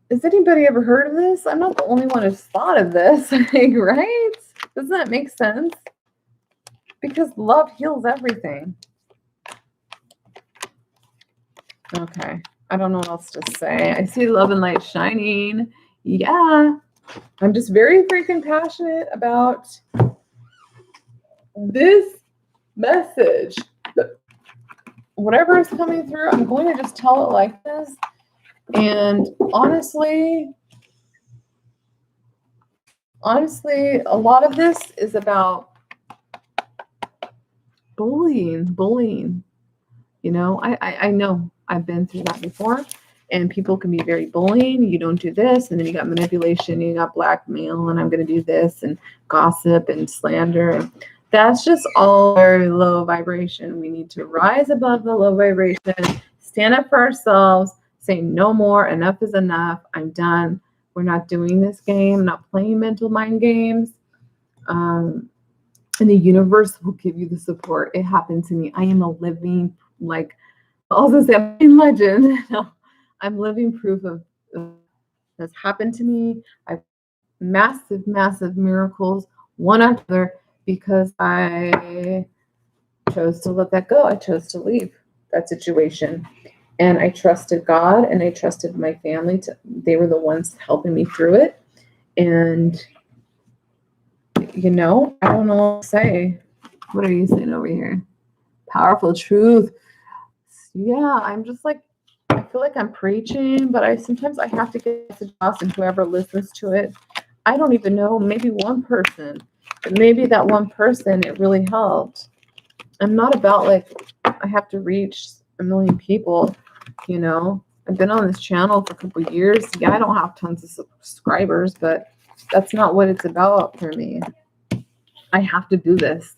has anybody ever heard of this? I'm not the only one who's thought of this, like, right? Doesn't that make sense? Because love heals everything. Okay. I don't know what else to say. I see love and light shining. Yeah. I'm just very freaking passionate about this message. Whatever is coming through, I'm going to just tell it like this. And honestly, a lot of this is about bullying. I know I've been through that before, and people can be very bullying. You don't do this, and then you got manipulation, you got blackmail, and I'm going to do this, and gossip and slander. That's just all very low vibration. We need to rise above the low vibration, stand up for ourselves, say no more, enough is enough, I'm done. We're not doing this game, not playing mental mind games. And the universe will give you the support. It happened to me. I am a living, like, I also say I'm a legend. I'm living proof of that's happened to me. I've massive miracles, one after, because I chose to let that go. I chose to leave. that situation. And I trusted God and I trusted my family. They were the ones helping me through it. And, I don't know what to say. What are you saying over here? Powerful truth. Yeah, I'm just like, I feel like I'm preaching, but sometimes I have to get the message and whoever listens to it. I don't even know, maybe one person. But maybe that one person, it really helped. I'm not about like, I have to reach a million people, I've been on this channel for a couple of years. Yeah, I don't have tons of subscribers, but that's not what it's about for me. I have to do this.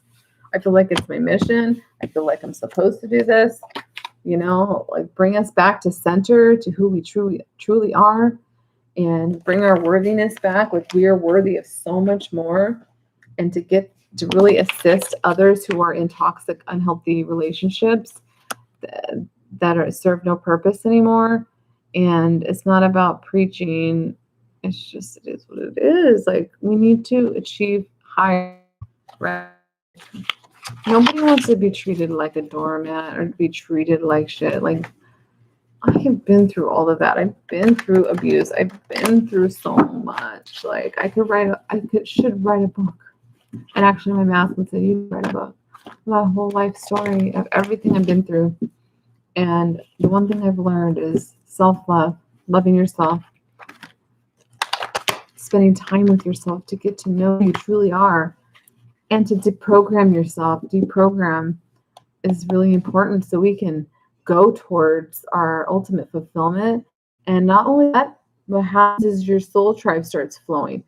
I feel like it's my mission. I feel like I'm supposed to do this, like bring us back to center, to who we truly are, and bring our worthiness back. Like we are worthy of so much more, and to really assist others who are in toxic, unhealthy relationships that serve no purpose anymore. And it's not about preaching. It's just, it is what it is. Like we need to achieve higher. Nobody wants to be treated like a doormat or to be treated like shit. Like I have been through all of that. I've been through abuse. I've been through so much. Like should write a book. And actually my math would say you write a book. My whole life story of everything I've been through. And the one thing I've learned is self-love, loving yourself, spending time with yourself to get to know who you truly are, and to deprogram yourself. Deprogram is really important so we can go towards our ultimate fulfillment. And not only that, what happens is your soul tribe starts flowing,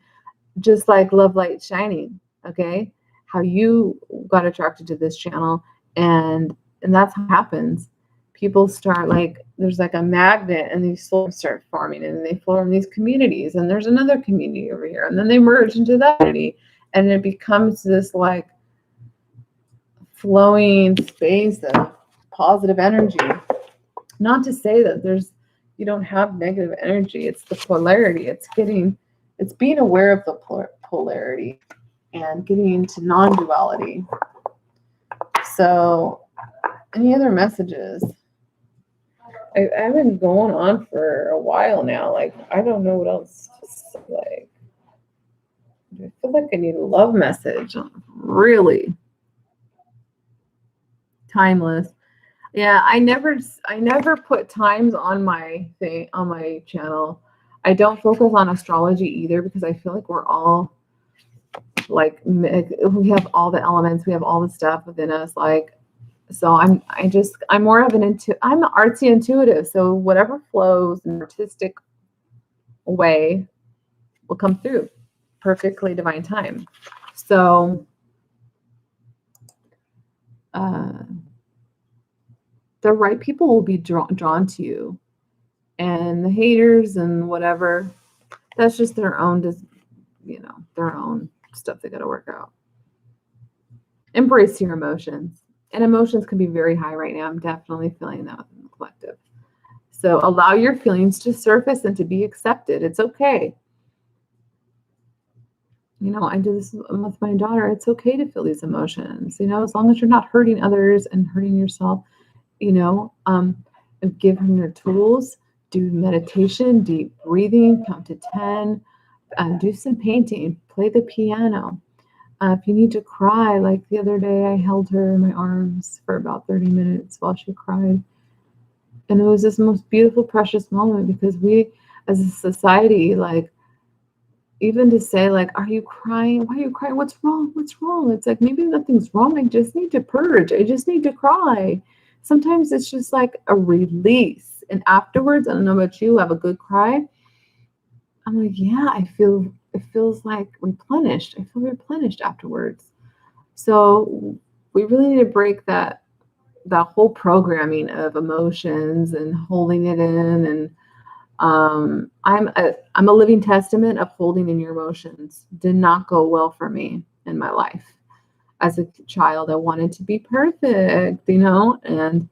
just like Love Light Shining. Okay, how you got attracted to this channel, and that's how it happens. People start there's like a magnet, and these souls start forming, and they form these communities, and there's another community over here, and then they merge into that community, and it becomes this like flowing space of positive energy. Not to say that you don't have negative energy. It's the polarity. It's being aware of the polarity and getting into non-duality. So, any other messages? I've been going on for a while now. Like, I don't know what else to say. Like, I feel like I need a love message. Really. Timeless. Yeah, I never put times on my thing, on my channel. I don't focus on astrology either, because I feel like we're all like, we have all the elements, we have all the stuff within us. Like, so I'm more of I'm an artsy intuitive. So whatever flows in an artistic way will come through perfectly divine time. So, the right people will be drawn to you, and the haters and whatever, that's just their own, their own stuff they got to work out. Embrace your emotions, and emotions can be very high right now. I'm definitely feeling that within the collective. So allow your feelings to surface and to be accepted. It's okay. I do this with my daughter. It's okay to feel these emotions, as long as you're not hurting others and hurting yourself. Give them your tools, do meditation, deep breathing, count to 10, do some painting, play the piano. If you need to cry, like the other day, I held her in my arms for about 30 minutes while she cried. And it was this most beautiful, precious moment, because we, as a society, like, even to say, like, are you crying? Why are you crying? What's wrong? What's wrong? It's like, maybe nothing's wrong. I just need to purge. I just need to cry. Sometimes it's just like a release. And afterwards, I don't know about you, have a good cry. I'm like, yeah, it feels like replenished. I feel replenished afterwards. So we really need to break that whole programming of emotions and holding it in. And I'm a living testament of holding in your emotions. Did not go well for me in my life. As a child, I wanted to be perfect, and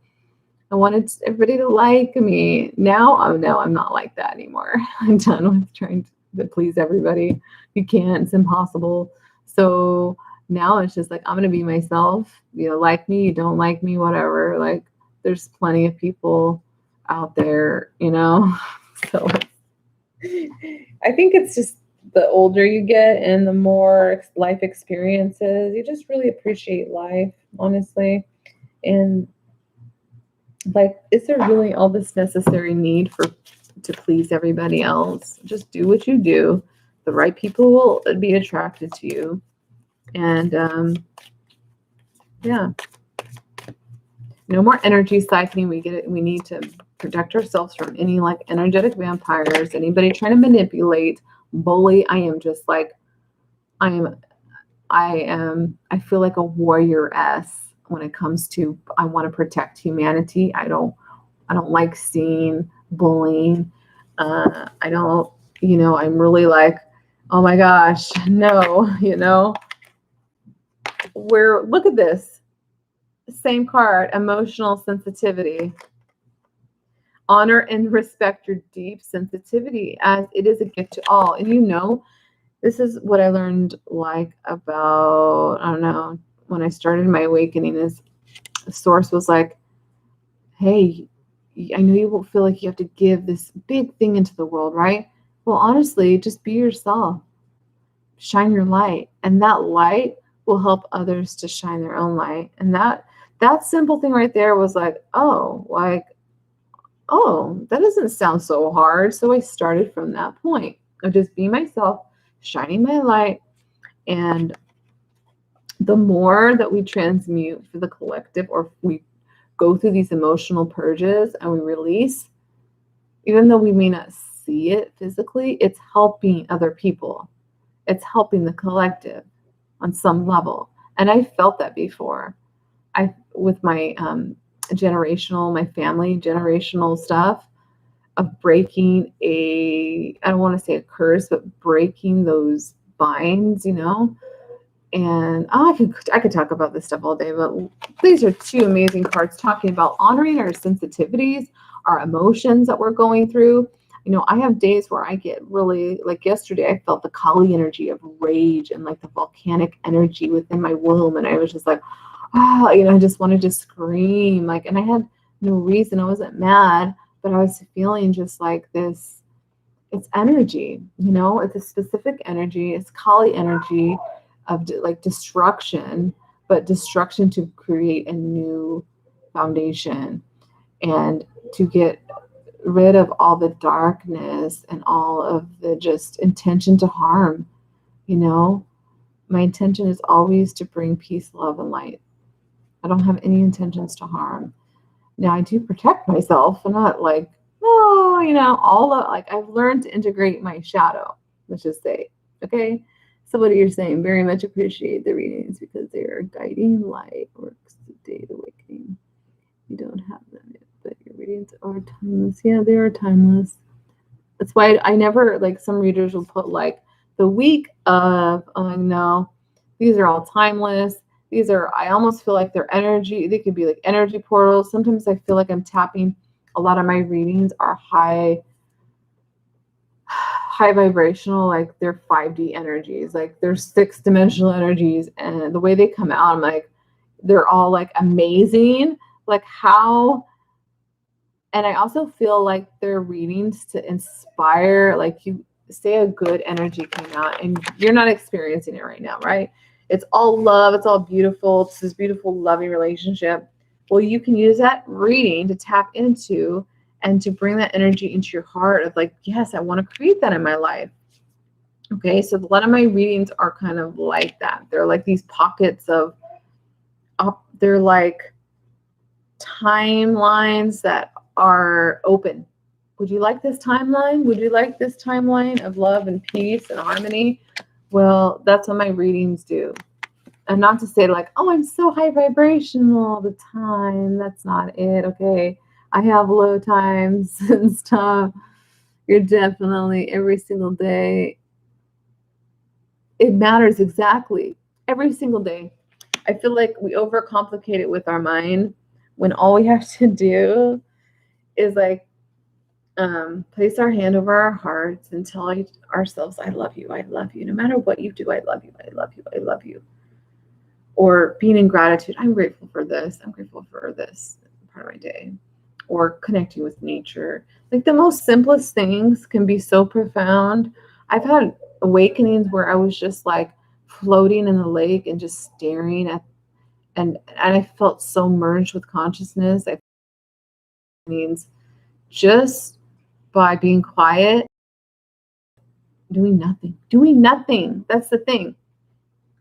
I wanted everybody to like me. Now, I'm not like that anymore. I'm done with trying to please everybody. You can't. It's impossible. So now it's just like, I'm going to be myself. Like me, you don't like me, whatever. Like, there's plenty of people out there, you know. So I think it's just the older you get and the more life experiences, you just really appreciate life, honestly. And like, is there really all this necessary need for to please everybody else? Just do what you do. The right people will be attracted to you. And yeah, no more energy siphoning. We need to protect ourselves from any like energetic vampires, anybody trying to manipulate, bully. I feel like a warrior-ess when it comes to I want to protect humanity. I don't like seeing bullying. I don't, I'm really like, oh my gosh, no, look at this. Same card, emotional sensitivity. Honor and respect your deep sensitivity as it is a gift to all. And this is what I learned like about, I don't know, when I started my awakening is the source was like, hey, I know you won't feel like you have to give this big thing into the world, right? Well, honestly, just be yourself. Shine your light. And that light will help others to shine their own light. And that simple thing right there was like, oh, that doesn't sound so hard. So I started from that point of just being myself, shining my light. And the more that we transmute for the collective, or we go through these emotional purges and we release, even though we may not see it physically, it's helping other people. It's helping the collective on some level. And I felt that before. With my my family generational stuff of breaking I don't want to say a curse, but breaking those binds, And I could talk about this stuff all day, but these are two amazing cards talking about honoring our sensitivities, our emotions that we're going through. I have days where I get really, like yesterday, I felt the Kali energy of rage and like the volcanic energy within my womb. And I was just like, I just wanted to scream. Like, and I had no reason. I wasn't mad, but I was feeling just like this. It's energy, it's a specific energy. It's Kali energy of like destruction, but destruction to create a new foundation and to get rid of all the darkness and all of the just intention to harm. My intention is always to bring peace, love, and light. I don't have any intentions to harm. Now I do protect myself. I'm not like, I've learned to integrate my shadow, let's just say. Okay. So what you're saying, very much appreciate the readings because they are guiding light, works the day awakening. You don't have them yet, but your readings are timeless. Yeah, they are timeless. That's why I never, like, some readers will put like the week of, oh no, these are all timeless. I almost feel like they're energy. They could be like energy portals. Sometimes I feel like I'm tapping. A lot of my readings are high vibrational, like they're 5D energies, like they're 6-dimensional energies, and the way they come out, I'm like, they're all like amazing, like how. And I also feel like they're readings to inspire, like you say a good energy came out and you're not experiencing it right now, right? It's all love, it's all beautiful, it's this beautiful loving relationship. Well, you can use that reading to tap into and to bring that energy into your heart of like, yes, I want to create that in my life. Okay, so a lot of my readings are kind of like that. They're like these pockets of, they're like timelines that are open. Would you like this timeline? Would you like this timeline of love and peace and harmony? Well, that's what my readings do. And not to say like, oh, I'm so high vibrational all the time. That's not it, okay? I have low times and stuff. You're definitely every single day. It matters exactly. Every single day. I feel like we overcomplicate it with our mind when all we have to do is like place our hand over our hearts and tell ourselves, I love you. I love you. No matter what you do, I love you. I love you. I love you. Or being in gratitude. I'm grateful for this. I'm grateful for this part of my day, or connecting with nature. Like the most simplest things can be so profound. I've had awakenings where I was just like floating in the lake and just staring at, and I felt so merged with consciousness. I means just by being quiet, doing nothing. Doing nothing. That's the thing.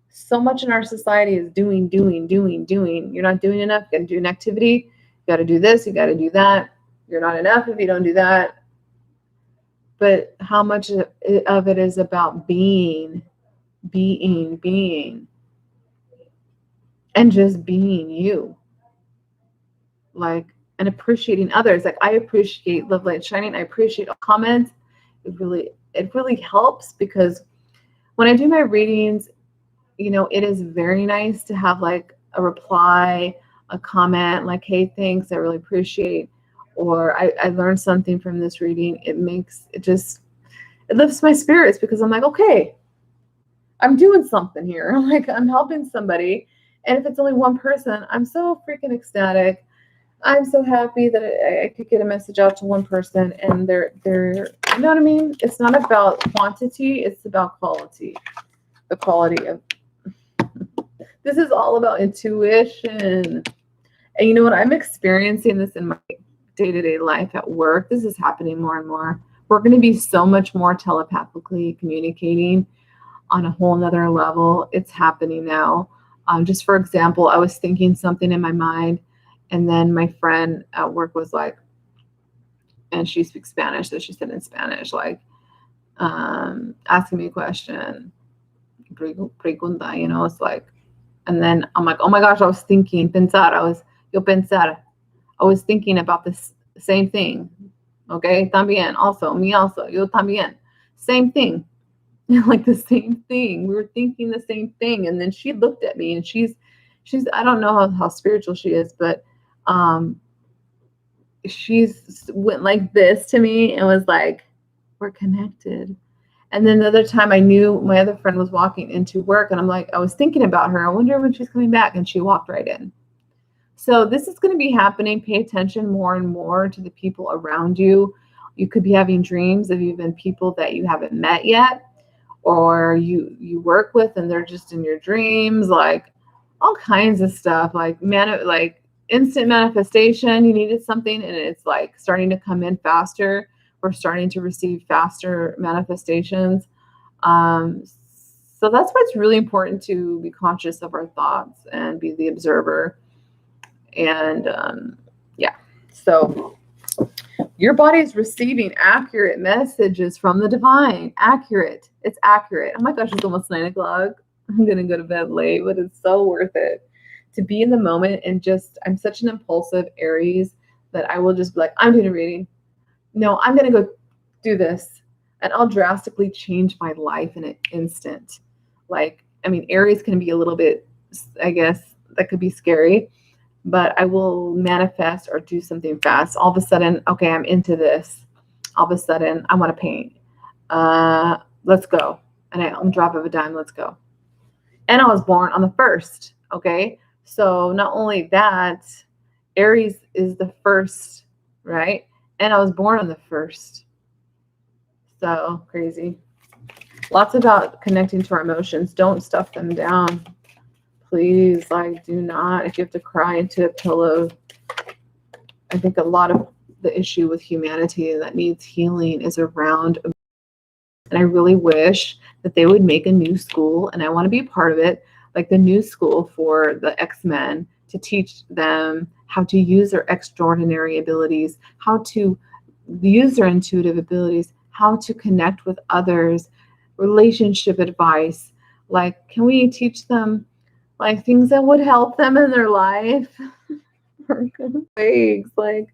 So much in our society is doing, doing, doing, doing. You're not doing enough. You got to do an activity. You got to do this. You got to do that. You're not enough if you don't do that. But how much of it is about being, and just being you, like, and appreciating others. Like I appreciate Love Light Shining. I appreciate all comments. It really helps, because when I do my readings, it is very nice to have like a reply, a comment like, hey, thanks, I really appreciate, or I learned something from this reading. It lifts my spirits, because I'm like, okay, I'm doing something here. Like I'm helping somebody. And if it's only one person, I'm so freaking ecstatic. I'm so happy that I could get a message out to one person, and they're, you know what I mean? It's not about quantity, it's about quality. The quality of, this is all about intuition. And you know what? I'm experiencing this in my day-to-day life at work. This is happening more and more. We're going to be so much more telepathically communicating on a whole nother level. It's happening now. Just for example, I was thinking something in my mind, and then my friend at work was like, and she speaks Spanish, so she said in Spanish, like, asking me a question, pregunta, it's like, and then I'm like, oh my gosh, I was thinking, yo pensar, I was thinking about this same thing. Okay, también, also, me also, yo también, same thing. Like the same thing. We were thinking the same thing. And then she looked at me, and she's I don't know how spiritual she is, but she's went like this to me and was like, we're connected. And then the other time, I knew my other friend was walking into work, and I'm like, I was thinking about her. I wonder when she's coming back. And she walked right in. So this is going to be happening. Pay attention more and more to the people around you. You could be having dreams of even people that you haven't met yet, or you work with, and they're just in your dreams, like all kinds of stuff, like instant manifestation. You needed something, and it's like starting to come in faster. We're starting to receive faster manifestations. So that's why it's really important to be conscious of our thoughts and be the observer. And so your body is receiving accurate messages from the divine. Accurate. It's accurate. Oh my gosh, it's almost 9 o'clock. I'm going to go to bed late, but it's so worth it to be in the moment. And I'm such an impulsive Aries that I will just be like, I'm doing a reading. No, I'm going to go do this. And I'll drastically change my life in an instant. Like, I mean, Aries can be a little bit, I guess, that could be scary. But I will manifest or do something fast. All of a sudden, okay, I'm into this. All of a sudden, I want to paint. Let's go. And on the drop of a dime, let's go. And I was born on the 1st. Okay. So not only that, Aries is the 1st, right? And I was born on the 1st. So crazy. Lots about connecting to our emotions. Don't stuff them down. Please, like, do not. If you have to cry into a pillow, I think a lot of the issue with humanity that needs healing is around. And I really wish that they would make a new school, and I want to be a part of it, like the new school for the X-Men, to teach them how to use their extraordinary abilities, how to use their intuitive abilities, how to connect with others, relationship advice. Like, can we teach them like things that would help them in their life? For good sakes. Like,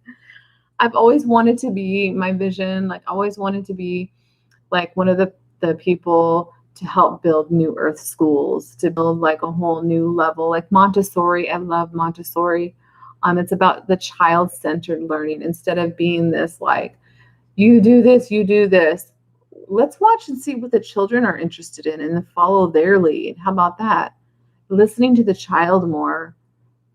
I've always wanted to be, my vision, like always wanted to be like one of the people to help build new earth schools, to build like a whole new level, like Montessori. I love Montessori. It's about the child-centered learning, instead of being this like, you do this, you do this. Let's watch and see what the children are interested in and follow their lead. How about that? Listening to the child more.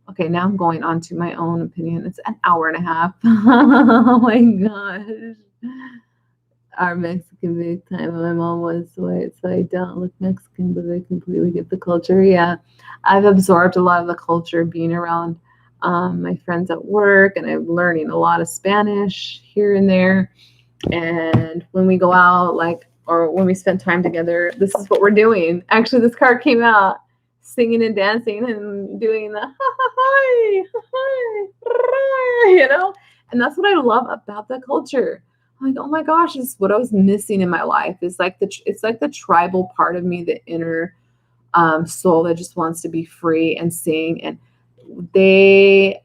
Okay, now I'm going on to my own opinion. It's an hour and a half. Oh my gosh. Our Mexican big time. My mom was white, so I don't look Mexican, but I completely get the culture. Yeah, I've absorbed a lot of the culture being around my friends at work, and I'm learning a lot of Spanish here and there. And when we go out, like, or when we spend time together, this is what we're doing. Actually, this card came out singing and dancing and doing the ha ha hi, hi, hi, you know? And that's what I love about the culture. I'm like, oh my gosh, it's what I was missing in my life. It's like the tribal part of me, the inner soul that just wants to be free and sing. And they,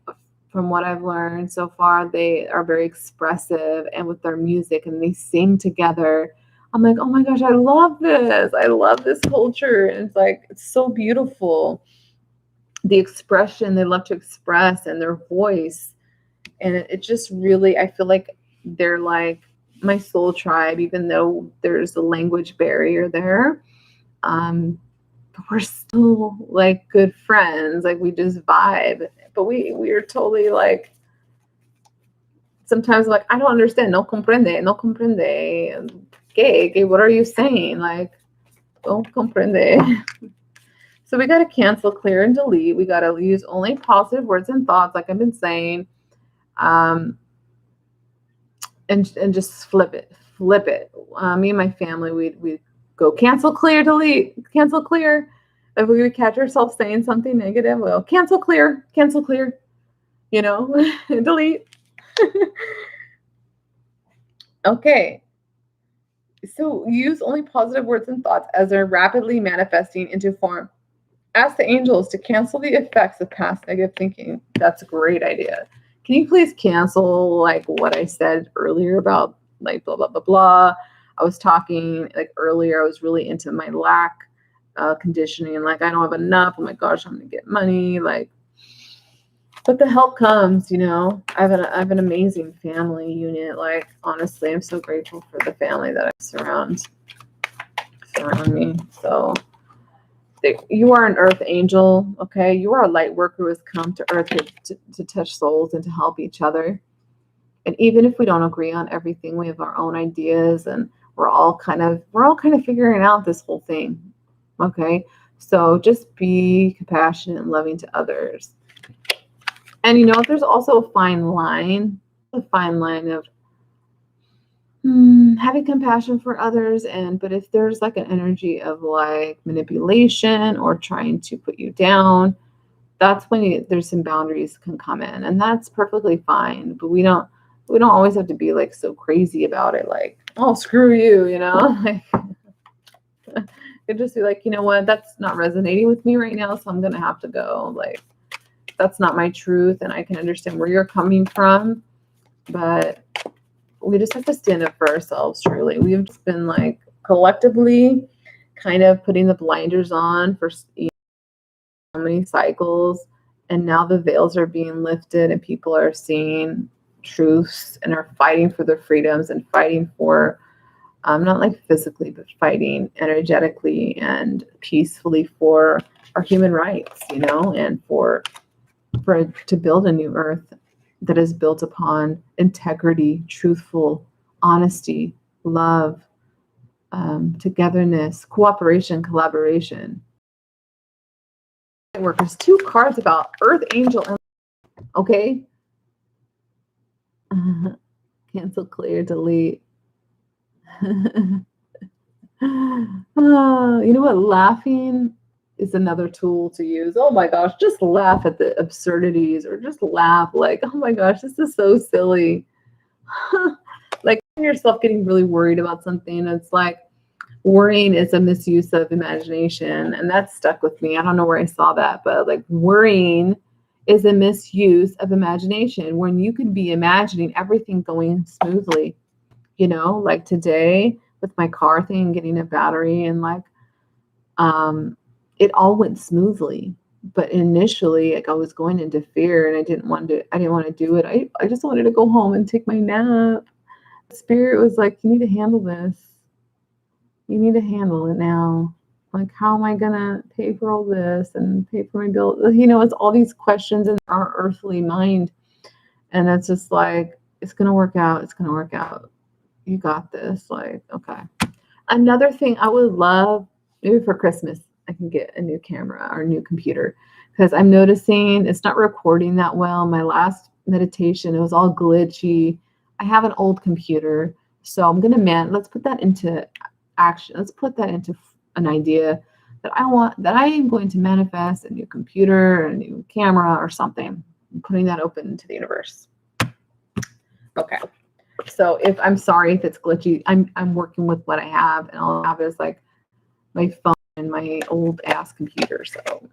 from what I've learned so far, they are very expressive and with their music and they sing together. I'm like, oh my gosh, I love this. I love this culture. And it's like, it's so beautiful. The expression they love to express and their voice. And it just really, I feel like they're like my soul tribe, even though there's a language barrier there. Um, but we're still like good friends. Like we just vibe. But we are totally like sometimes like I don't understand. No comprende, no comprende. ¿Qué? What are you saying? Like, don't comprende. So we got to cancel, clear, and delete. We got to use only positive words and thoughts, like I've been saying, and just flip it, flip it. Me and my family, we go cancel, clear, delete, cancel, clear. If we would catch ourselves saying something negative, we'll cancel, clear, you know, delete. Okay. So use only positive words and thoughts as they're rapidly manifesting into form. Ask the angels to cancel the effects of past negative thinking. That's a great idea. Can you please cancel like what I said earlier about like blah blah blah blah? I was talking like earlier. I was really into my lack conditioning. Like I don't have enough. Oh my gosh, I'm gonna get money. Like, but the help comes. You know, I have an amazing family unit. Like honestly, I'm so grateful for the family that I surround me. So you are an earth angel, okay? You are a light worker who has come to earth to touch souls and to help each other. And even if we don't agree on everything, we have our own ideas and we're all kind of figuring out this whole thing. Okay? So just be compassionate and loving to others. And you know, there's also a fine line of having compassion for others, but if there's like an energy of like manipulation or trying to put you down, that's when there's some boundaries can come in, and that's perfectly fine. But we don't always have to be like so crazy about it, like, oh, screw you, you know. Like it just be like, you know what, that's not resonating with me right now, so I'm gonna have to go. Like that's not my truth, and I can understand where you're coming from, but we just have to stand up for ourselves, truly. We've just been like collectively kind of putting the blinders on for so many cycles. And now the veils are being lifted and people are seeing truths and are fighting for their freedoms and fighting for, not like physically, but fighting energetically and peacefully for our human rights, you know, and for to build a new earth that is built upon integrity, truthful, honesty, love, togetherness, cooperation, collaboration. Workers, two cards about Earth Angel. Okay. Cancel, clear, delete. You know what? Laughing is another tool to use. Oh my gosh, just laugh at the absurdities or just laugh like, oh my gosh, this is so silly. Like yourself getting really worried about something. It's like worrying is a misuse of imagination, and that stuck with me. I don't know where I saw that, but like worrying is a misuse of imagination when you could be imagining everything going smoothly. You know, like today with my car thing, getting a battery and like it all went smoothly. But initially, like I was going into fear and I didn't want to do it. I just wanted to go home and take my nap. Spirit was like, you need to handle this. You need to handle it now. Like, how am I gonna pay for all this and pay for my bill? You know, it's all these questions in our earthly mind. And it's just like, it's gonna work out. It's gonna work out. You got this. Like, okay. Another thing I would love, maybe for Christmas, I can get a new camera or a new computer, because I'm noticing it's not recording that well. My last meditation, it was all glitchy. I have an old computer, so I'm gonna let's put that into action. Let's put that into an idea that I am going to manifest a new computer, a new camera, or something. I'm putting that open into the universe. Okay. So if I'm sorry if it's glitchy, I'm working with what I have, and all I have is like my phone and my old ass computer. So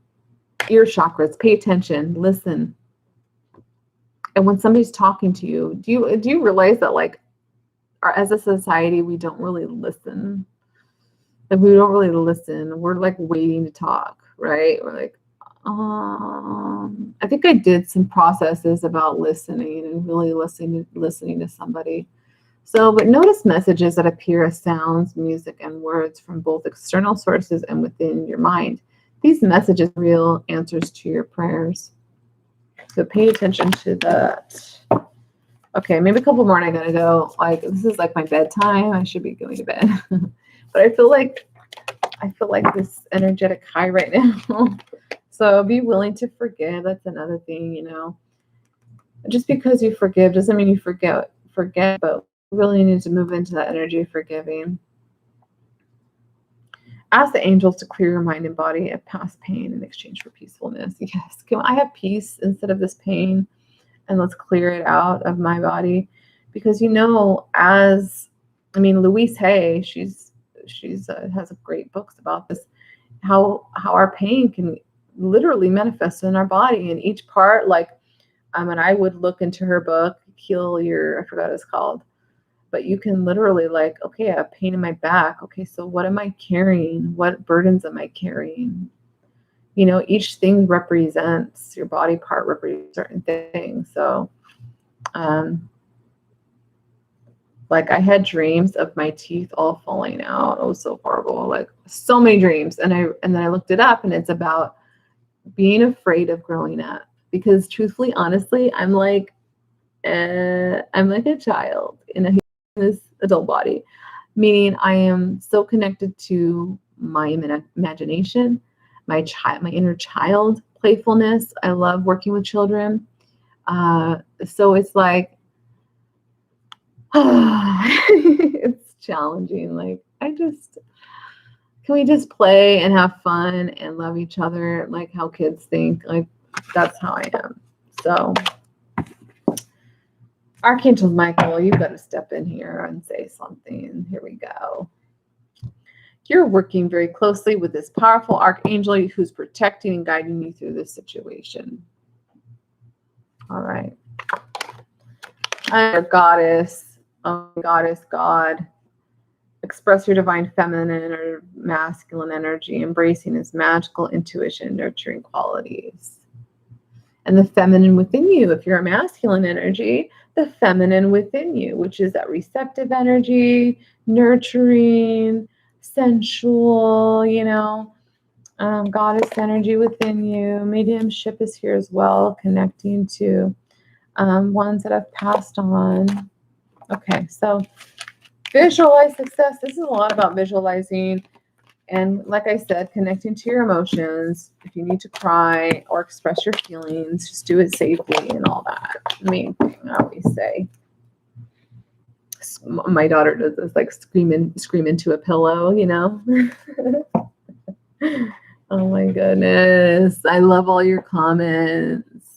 ear chakras, pay attention, listen. And when somebody's talking to you, do you realize that, like, as a society, we don't really listen? Like, we don't really listen. We're like waiting to talk, right? We're like, I think I did some processes about listening and really listening to somebody. So, but notice messages that appear as sounds, music, and words from both external sources and within your mind. These messages are real answers to your prayers. So pay attention to that. Okay, maybe a couple more and I gotta go. Like, this is like my bedtime. I should be going to bed. But I feel like this energetic high right now. So be willing to forgive. That's another thing, you know. Just because you forgive doesn't mean you forget, but really need to move into that energy of forgiving. Ask the angels to clear your mind and body of past pain in exchange for peacefulness. Yes, can I have peace instead of this pain? And let's clear it out of my body. Because, you know, Louise Hay, she's has great books about this, how our pain can literally manifest in our body, and each part, like, and I would look into her book, Heal Your, I forgot what it's called, but you can literally, like, okay, I have pain in my back. Okay, so what am I carrying? What burdens am I carrying? You know, each thing represents, your body part represents certain things. So, like, I had dreams of my teeth all falling out. It was so horrible, like so many dreams. And then I looked it up, and it's about being afraid of growing up. Because truthfully, honestly, I'm like a child in this adult body, meaning I am so connected to my imagination, my inner child playfulness. I love working with children. So it's like, it's challenging. Like, can we just play and have fun and love each other like how kids think? Like, that's how I am. So, Archangel Michael, you've got to step in here and say something. Here we go. You're working very closely with this powerful archangel who's protecting and guiding you through this situation. All right. I'm your goddess, God. Express your divine feminine or masculine energy, embracing his magical intuition, nurturing qualities. And the feminine within you, if you're a masculine energy, the feminine within you, which is that receptive energy, nurturing, sensual, you know, goddess energy within you. Mediumship is here as well, connecting to ones that have passed on. Okay, so visualize success. This is a lot about visualizing. And like I said, connecting to your emotions. If you need to cry or express your feelings, just do it safely and all that. Main thing I always say. My daughter does this, like scream into a pillow, you know. Oh my goodness. I love all your comments.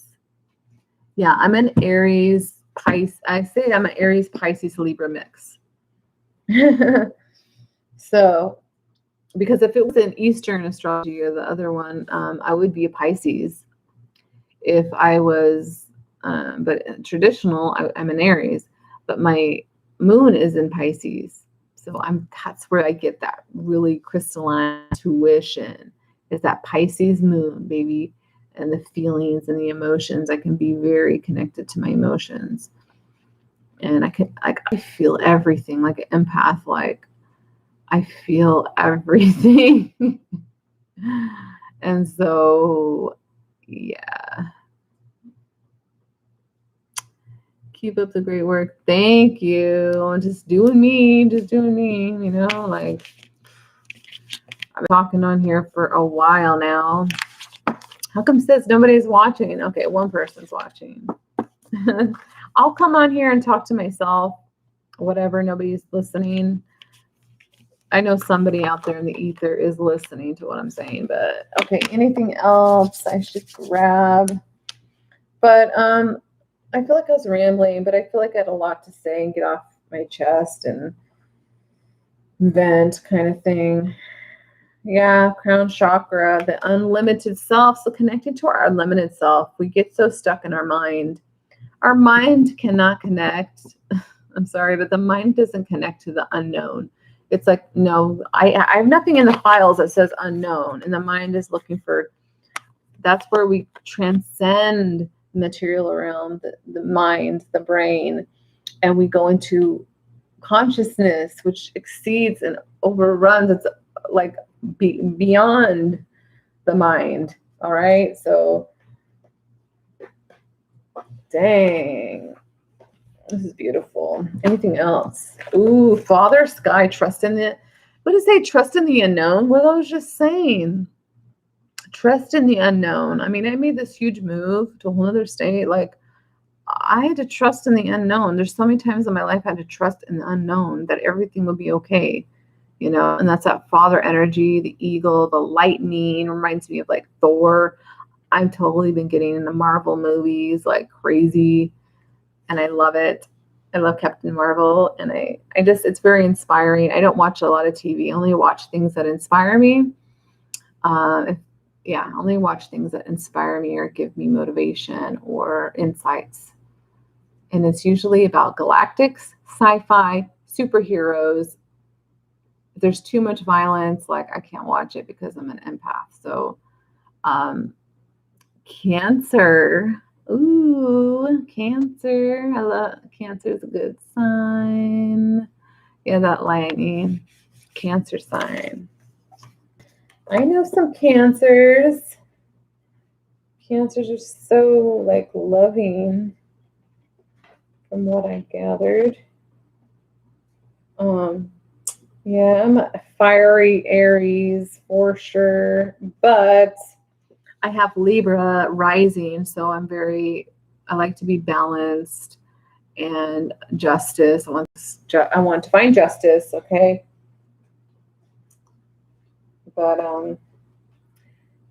Yeah, I'm an Aries Pisces. I say I'm an Aries Pisces Libra mix. So, because if it was an Eastern astrology or the other one, I would be a Pisces. If I was, but traditional, I'm an Aries. But my moon is in Pisces, so that's where I get that really crystalline intuition. Is that Pisces moon, baby, and the feelings and the emotions. I can be very connected to my emotions, and I feel everything like an empath. Like, I feel everything. And so, yeah. Keep up the great work. Thank you. Just doing me, like I've been talking on here for a while now. How come sis nobody's watching? Okay, one person's watching. I'll come on here and talk to myself, whatever, nobody's listening. I know somebody out there in the ether is listening to what I'm saying, but okay, anything else I should grab? But I feel like I was rambling, but I feel like I had a lot to say and get off my chest and vent kind of thing. Yeah, crown chakra, the unlimited self. So connected to our unlimited self, we get so stuck in our mind. Our mind cannot connect. I'm sorry, but the mind doesn't connect to the unknown. It's like, no, I have nothing in the files that says unknown. And the mind is looking for, that's where we transcend material realm, the mind, the brain, and we go into consciousness, which exceeds and overruns. It's like beyond the mind. All right. So, dang. This is beautiful. Anything else? Ooh, Father Sky, trust in the, what does it say? Trust in the unknown? What I was just saying. Trust in the unknown. I mean, I made this huge move to a whole other state. Like, I had to trust in the unknown. There's so many times in my life I had to trust in the unknown that everything will be okay. And that's that father energy, the eagle, the lightning, reminds me of like Thor. I've totally been getting into Marvel movies like crazy. And I love it. I love Captain Marvel. And I just, it's very inspiring. I don't watch a lot of TV. I only watch things that inspire me. Only watch things that inspire me or give me motivation or insights. And it's usually about galactics, sci-fi, superheroes. If there's too much violence, like I can't watch it because I'm an empath. So, Cancer. Ooh, Cancer. I love Cancer is a good sign. Yeah, that lightning. Cancer sign. I know some Cancers. Cancers are so like loving from what I gathered. Yeah, I'm a fiery Aries for sure, but I have Libra rising, so I like to be balanced and justice. I want to find justice, okay? But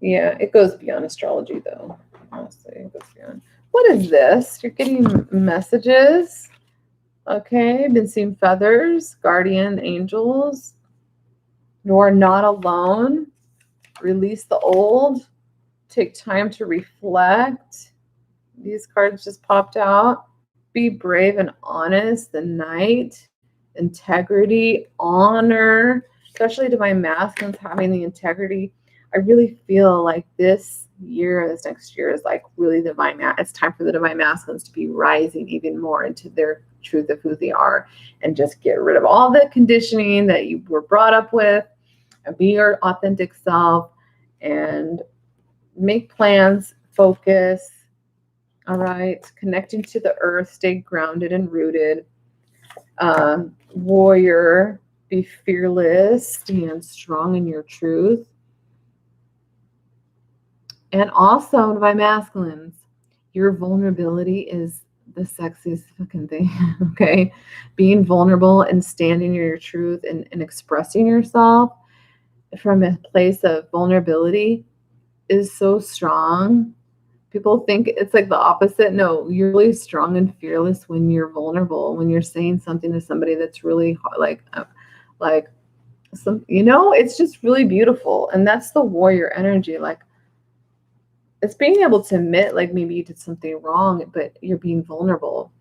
yeah, it goes beyond astrology though. Honestly, it goes beyond. What is this? You're getting messages. Okay, been seeing feathers, guardian angels. You are not alone. Release the old. Take time to reflect. These cards just popped out. Be brave and honest. The Knight. Integrity. Honor. Especially divine masculines having the integrity. I really feel like this next year is like really divine. It's time for the divine masculines to be rising even more into their truth of who they are and just get rid of all the conditioning that you were brought up with and be your authentic self and make plans, focus. All right. Connecting to the earth, stay grounded and rooted. Warrior, be fearless, stand strong in your truth. And also, divine masculines, your vulnerability is the sexiest fucking thing, okay? Being vulnerable and standing in your truth and expressing yourself from a place of vulnerability is so strong. People think it's like the opposite. No, you're really strong and fearless when you're vulnerable, when you're saying something to somebody that's really like some, it's just really beautiful. And that's the warrior energy. Like, it's being able to admit, like, maybe you did something wrong, but you're being vulnerable.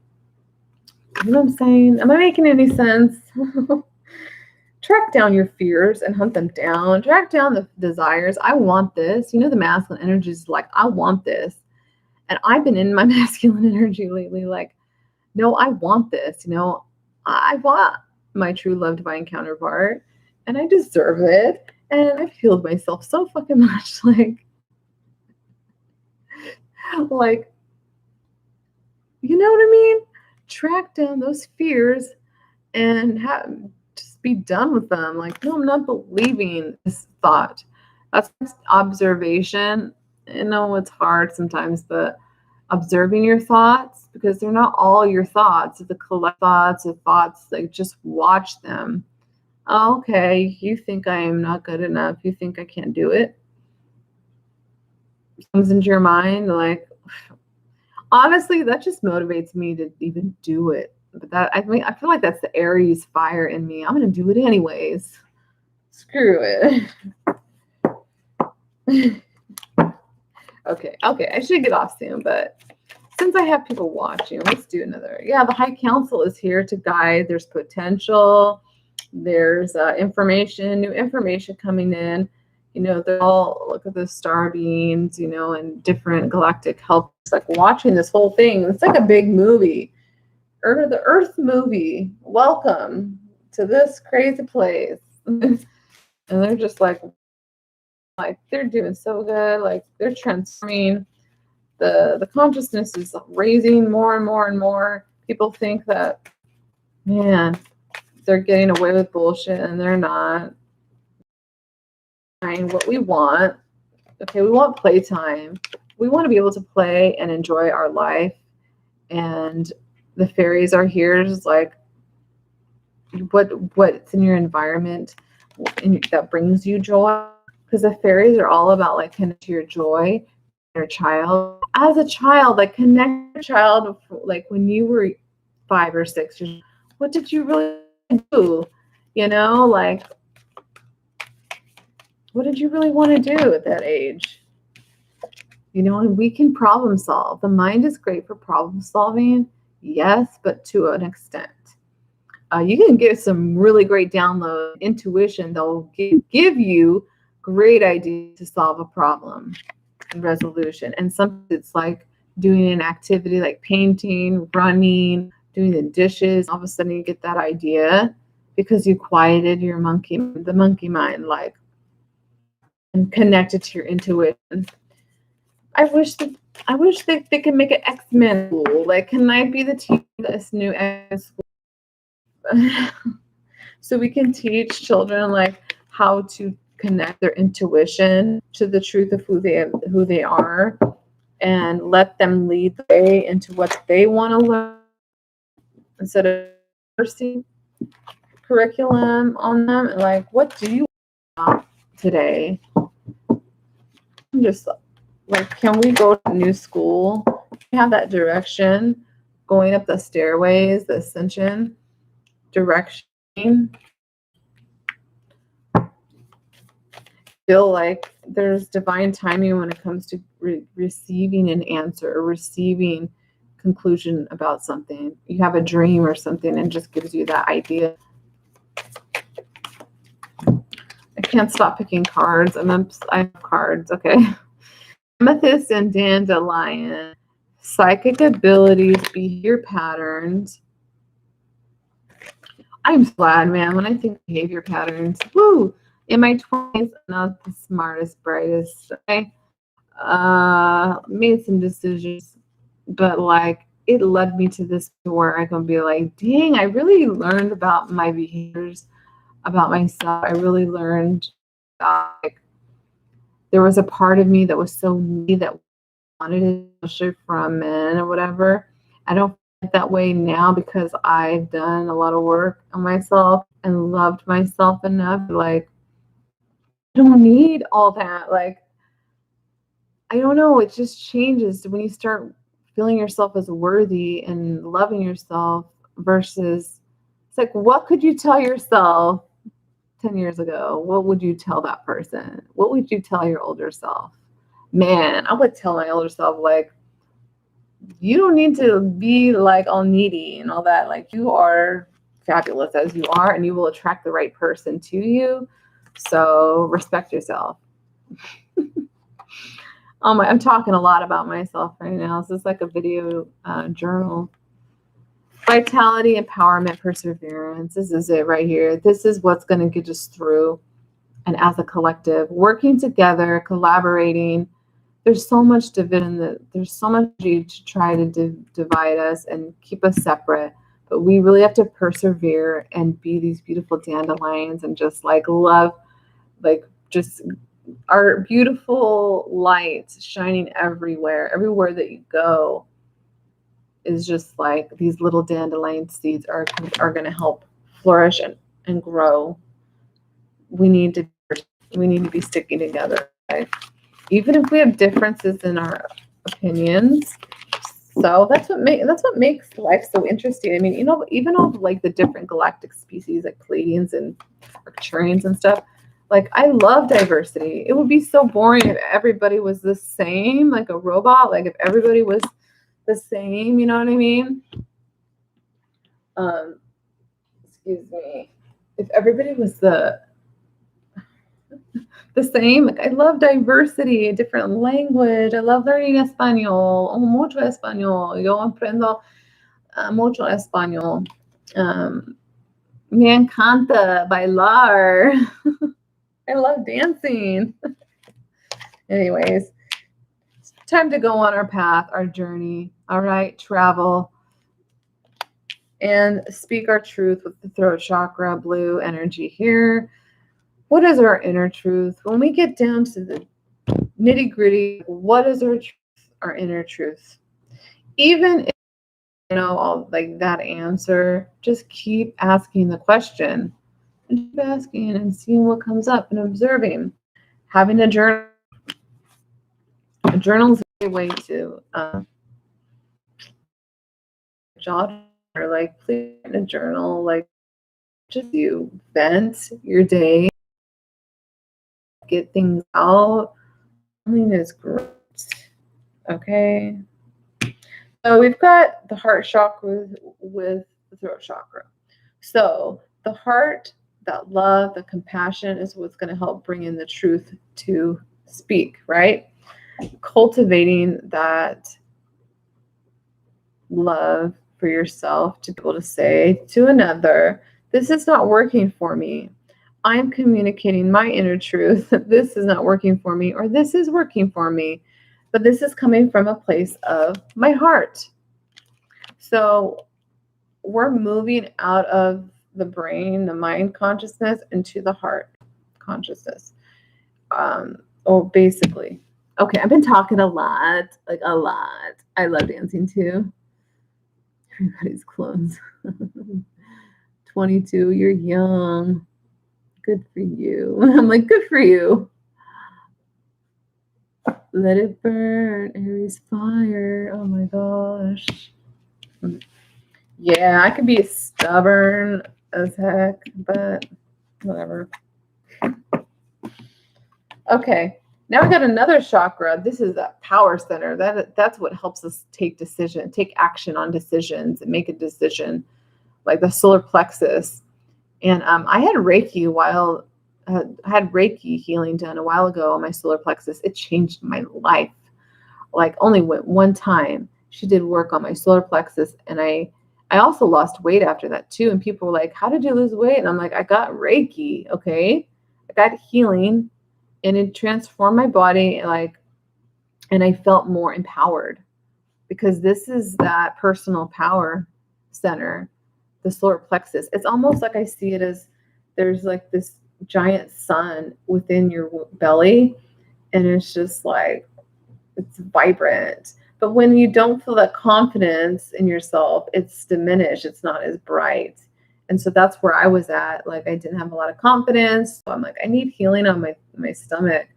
You know what I'm saying? Am I making any sense? Track down your fears and hunt them down. Track down the desires. I want this. The masculine energy is like, I want this. And I've been in my masculine energy lately, like, no, I want this. I want my true love divine counterpart. and I deserve it. And I've healed myself so fucking much. Like, you know what I mean? Track down those fears and just be done with them. Like, no, I'm not believing this thought. That's observation. I know it's hard sometimes, but observing your thoughts, because they're not all your thoughts. It's a collect thoughts of thoughts. Like, just watch them. Oh, okay, you think I am not good enough. You think I can't do it. Comes into your mind, like, honestly, that just motivates me to even do it. But that, I mean, I feel like that's the Aries fire in me. I'm gonna do it anyways. Screw it. Okay, I should get off soon, but since I have people watching, let's do another. Yeah, the High Council is here to guide. There's potential. There's information, new information coming in. You know, they're all, look at the star beings, you know, and different galactic help. It's like watching this whole thing. It's like a big movie. The Earth movie. Welcome to this crazy place. And they're just like they're doing so good. Like, they're transforming. The consciousness is raising more and more and more. People think that, man, they're getting away with bullshit, and they're not. What we want, okay, we want playtime. We want to be able to play and enjoy our life, and the fairies are here, just like what's in your environment that brings you joy, because the fairies are all about like connect to your joy, your child. As a child, like connect your child, like when you were 5 or 6 years, what did you really do? You know, like, what did you really want to do at that age? You know, and we can problem solve. The mind is great for problem solving, yes, but to an extent. You can get some really great download intuition that will give you great ideas to solve a problem and resolution. And sometimes it's like doing an activity like painting, running, doing the dishes. All of a sudden you get that idea because you quieted the monkey mind, like, and connected to your intuition. I wish that they could make an X-Men school. Like, can I be the teacher of this new X school? So we can teach children like how to connect their intuition to the truth of who they are, and let them lead the way into what they want to learn, instead of forcing curriculum on them. Like, what do you want today? I'm just like, can we go to a new school? We have that direction, going up the stairways, the ascension direction. Feel like there's divine timing when it comes to receiving an answer or receiving conclusion about something. You have a dream or something and just gives you that idea. I can't stop picking cards. I have cards. Okay. Amethyst and dandelion. Psychic abilities, behavior patterns. I'm glad, man, when I think behavior patterns. Woo! In my 20s, I'm not the smartest, brightest. I made some decisions, but like, it led me to this where I can be like, dang, I really learned about my behaviors, about myself. I really learned, like, there was a part of me that was so me that wanted it, especially from men or whatever. I don't feel that way now because I've done a lot of work on myself and loved myself enough. Like, I don't need all that. Like, I don't know. It just changes when you start feeling yourself as worthy and loving yourself versus, it's like, what could you tell yourself 10 years ago? What would you tell that person? What would you tell your older self? Man, I would tell my older self, like, you don't need to be like all needy and all that. Like, you are fabulous as you are, and you will attract the right person to you. So respect yourself. I'm talking a lot about myself right now. This is like a video journal. Vitality, empowerment, perseverance. This is it right here. This is what's going to get us through. And as a collective, working together, collaborating. There's so much division, there's so much to try to divide us and keep us separate. But we really have to persevere and be these beautiful dandelions and just like love, like just our beautiful light shining everywhere. Everywhere that you go is just like these little dandelion seeds are going to help flourish and grow. We need to be sticking together, right? Even if we have differences in our opinions. So that's what makes life so interesting. I mean, you know, even all like the different galactic species like Pleiadians and Arcturians and stuff, like I love diversity. It would be so boring if everybody was the same, like a robot, like if everybody was the same, you know what I mean? Excuse me. If everybody was the same. Like, I love diversity, different language. I love learning español. Mucho español. Yo aprendo mucho español. Me encanta bailar. I love dancing. Anyways, it's time to go on our path, our journey. All right, travel and speak our truth with the throat chakra, blue energy here. What is our inner truth? When we get down to the nitty gritty, what is our truth, our inner truth? Even if you know all like that answer, just keep asking the question. And keep asking and seeing what comes up and observing. Having a journal. A journal is a way to jot or like please in a journal, like just you vent your day. Get things out. Something is great. Okay. So we've got the heart chakra with the throat chakra. So the heart, that love, the compassion is what's going to help bring in the truth to speak, right? Cultivating that love for yourself to be able to say to another, this is not working for me. I'm communicating my inner truth. This is not working for me, or this is working for me, but this is coming from a place of my heart. So we're moving out of the brain, the mind consciousness, into the heart consciousness. Basically. Okay, I've been talking a lot, like a lot. I love dancing too. Everybody's close. 22, you're young. Good for you. I'm like, good for you. Let it burn, Aries fire. Oh my gosh. Yeah, I could be stubborn as heck, but whatever. Okay, now we got another chakra. This is a power center. That's what helps us take action on decisions and make a decision, like the solar plexus. And I had Reiki I had Reiki healing done a while ago on my solar plexus. It changed my life. Like only went one time. She did work on my solar plexus, and I also lost weight after that too. And people were like, "How did you lose weight?" And I'm like, "I got Reiki, okay? I got healing, and it transformed my body, and I felt more empowered because this is that personal power center, the solar plexus. It's almost like I see it as there's like this giant sun within your belly, and it's just like it's vibrant. But when you don't feel that confidence in yourself, it's diminished. It's not as bright. And so that's where I was at. Like I didn't have a lot of confidence. So I'm like, I need healing on my stomach,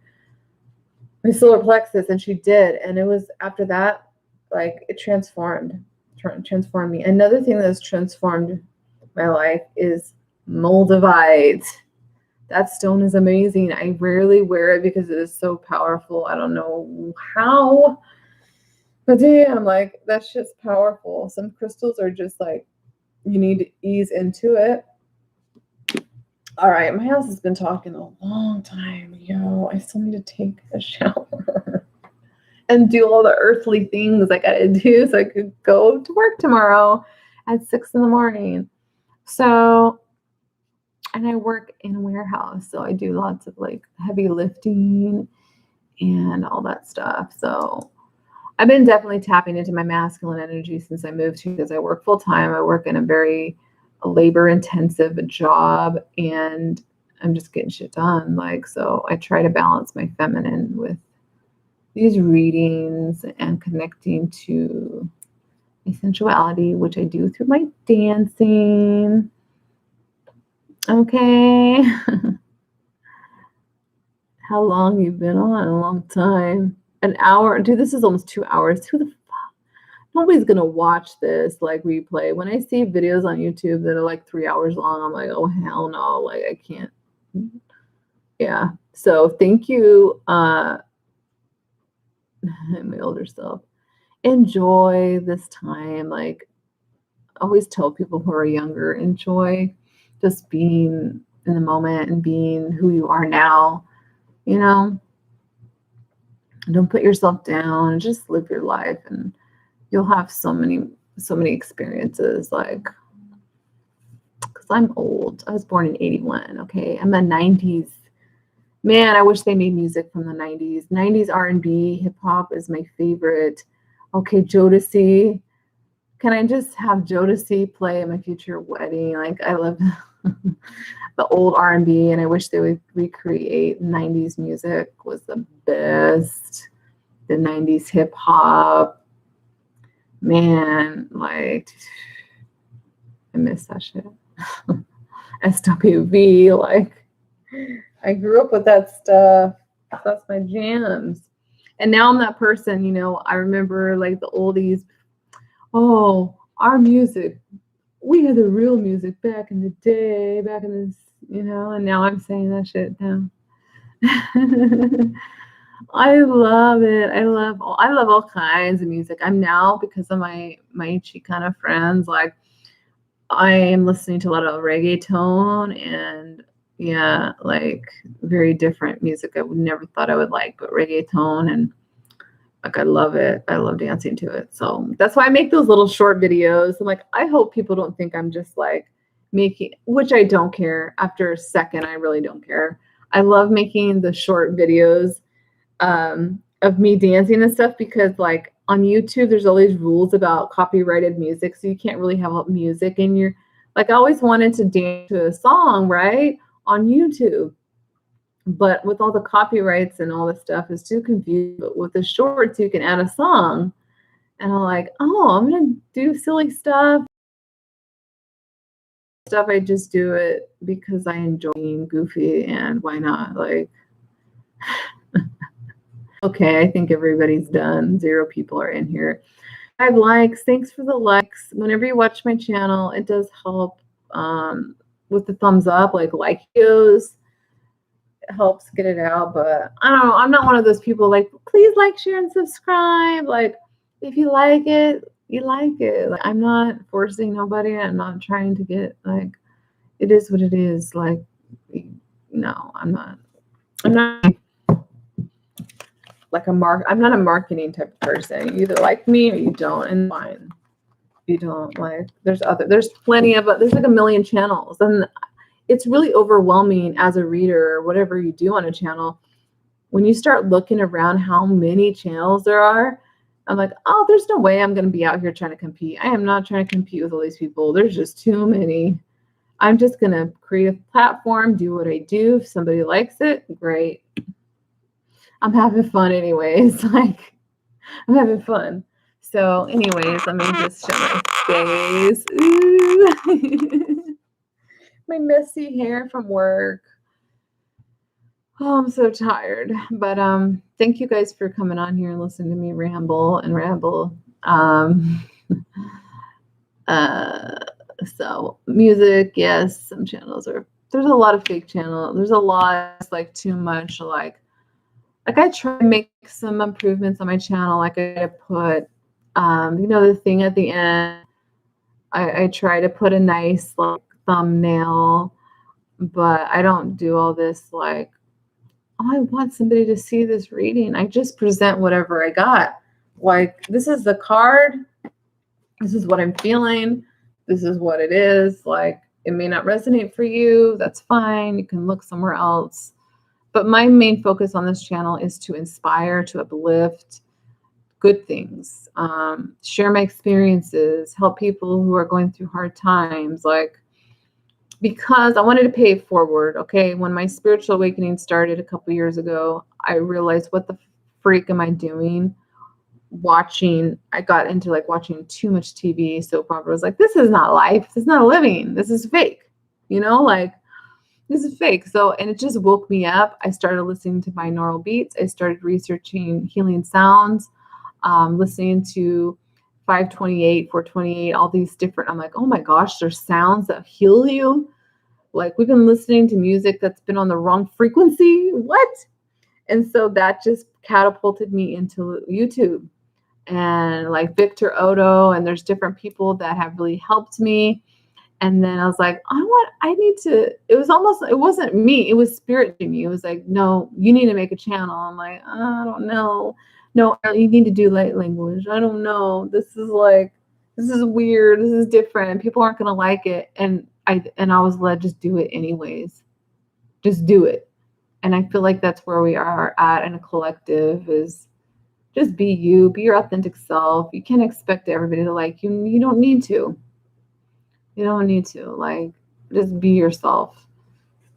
my solar plexus. And she did. And it was after that, like it transformed me. Another thing that's transformed my life is moldavite. That stone is amazing. I rarely wear it because it is so powerful. I don't know how, but damn, like that shit's powerful. Some crystals are just like, you need to ease into it. All right, my house has been talking a long time. Yo, I still need to take a shower and do all the earthly things I gotta do so I could go to work tomorrow. at 6 in the morning. So, and I work in a warehouse, so I do lots of like heavy lifting and all that stuff. So I've been definitely tapping into my masculine energy since I moved here because I work full time. I work in a very labor intensive job and I'm just getting shit done. Like, so I try to balance my feminine with these readings and connecting to my sensuality, which I do through my dancing. Okay. How long you've been on? A long time. An hour. Dude, this is almost 2 hours. Who the fuck? Nobody's gonna watch this like replay. When I see videos on YouTube that are like 3 hours long, I'm like, oh hell no, like I can't. Yeah. So thank you, my older self. Enjoy this time. Like I always tell people who are younger, enjoy just being in the moment and being who you are now. You know, don't put yourself down. Just live your life, and you'll have so many experiences. Like, because I'm old. I was born in 81. Okay, I'm a 90s. Man, I wish they made music from the 90s. 90s R&B, hip hop is my favorite. Okay, Jodeci. Can I just have Jodeci play at my future wedding? Like, I love the old R&B, and I wish they would recreate 90s music. Was the best. The 90s hip hop. Man, like, I miss that shit. SWV, like, I grew up with that stuff. That's my jams. And now I'm that person, you know, I remember like the oldies. Oh, our music. We had the real music back in the day, back in this, you know, and now I'm saying that shit now. I love it. I love all kinds of music. I'm now, because of my Chicana friends, like I am listening to a lot of reggaeton and yeah, like very different music I would never thought I would like, but reggaeton, and like I love it. I love dancing to it. So that's why I make those little short videos. I'm like, I hope people don't think I'm just like making, which I don't care. After a second, I really don't care. I love making the short videos of me dancing and stuff because like on YouTube, there's all these rules about copyrighted music. So you can't really have music in your, like I always wanted to dance to a song, right? On YouTube. But with all the copyrights and all this stuff, it's too confusing. But with the shorts, you can add a song. And I'm like, oh, I'm going to do silly stuff. I just do it because I enjoy being goofy and why not? Like, okay, I think everybody's done. 0 people are in here. 5 likes. Thanks for the likes. Whenever you watch my channel, it does help with the thumbs up, like videos. It helps get it out. But I don't know. I'm not one of those people like, please like, share, and subscribe. Like, if you like it, you like it. Like, I'm not forcing nobody. I'm not trying to get like, it is what it is. Like, no, I'm not like I'm not a marketing type of person. You either like me or you don't, and fine. If you don't, like, there's plenty of, there's like a million channels, and it's really overwhelming as a reader or whatever you do on a channel. When you start looking around how many channels there are, I'm like, oh, there's no way I'm going to be out here trying to compete. I am not trying to compete with all these people. There's just too many. I'm just going to create a platform, do what I do. If somebody likes it, great. I'm having fun anyways. Like, I'm having fun. So anyways, let me just show my face. Ooh. My messy hair from work. Oh, I'm so tired. But thank you guys for coming on here and listening to me ramble and ramble. So music, yes, some channels there's a lot of fake channels. There's a lot, it's like too much, like I try to make some improvements on my channel. Like I put, you know, the thing at the end. I try to put a nice like thumbnail, but I don't do all this like, oh, I want somebody to see this reading. I just present whatever I got. Like, this is the card. This is what I'm feeling. This is what it is. Like, it may not resonate for you. That's fine. You can look somewhere else. But my main focus on this channel is to inspire, to uplift good things, share my experiences, help people who are going through hard times. Like, because I wanted to pay it forward. Okay. When my spiritual awakening started a couple years ago, I realized, what the freak am I doing? I got into like watching too much TV, soap opera. Was like, this is not life. This is not living. This is fake. Like, this is fake. So, and it just woke me up. I started listening to binaural beats. I started researching healing sounds, listening to 528, 428, all these different, I'm like, oh my gosh, there's sounds that heal you. Like, we've been listening to music that's been on the wrong frequency. What? And so that just catapulted me into YouTube and like Victor Odo, and there's different people that have really helped me. And then I was like, it wasn't me. It was spirit in me. It was like, no, you need to make a channel. I'm like, I don't know. No, you need to do light language. I don't know. This is weird. This is different. People aren't going to like it. And I was led, just do it anyways. Just do it. And I feel like that's where we are at in a collective, is just be you, be your authentic self. You can't expect everybody to like you. You don't need to. You don't need to. Like, just be yourself.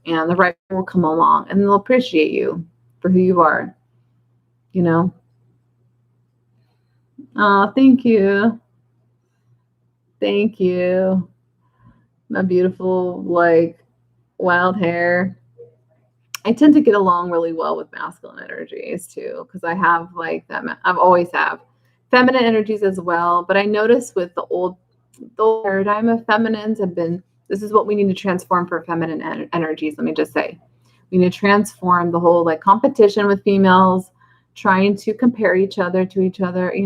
And the right people will come along and they'll appreciate you for who you are. Oh, thank you. Thank you. My beautiful, like, wild hair. I tend to get along really well with masculine energies too, because I have like that. I've always have feminine energies as well. But I noticed with the old paradigm of feminines this is what we need to transform for feminine energies. Let me just say, we need to transform the whole like competition with females, trying to compare each other to each other. We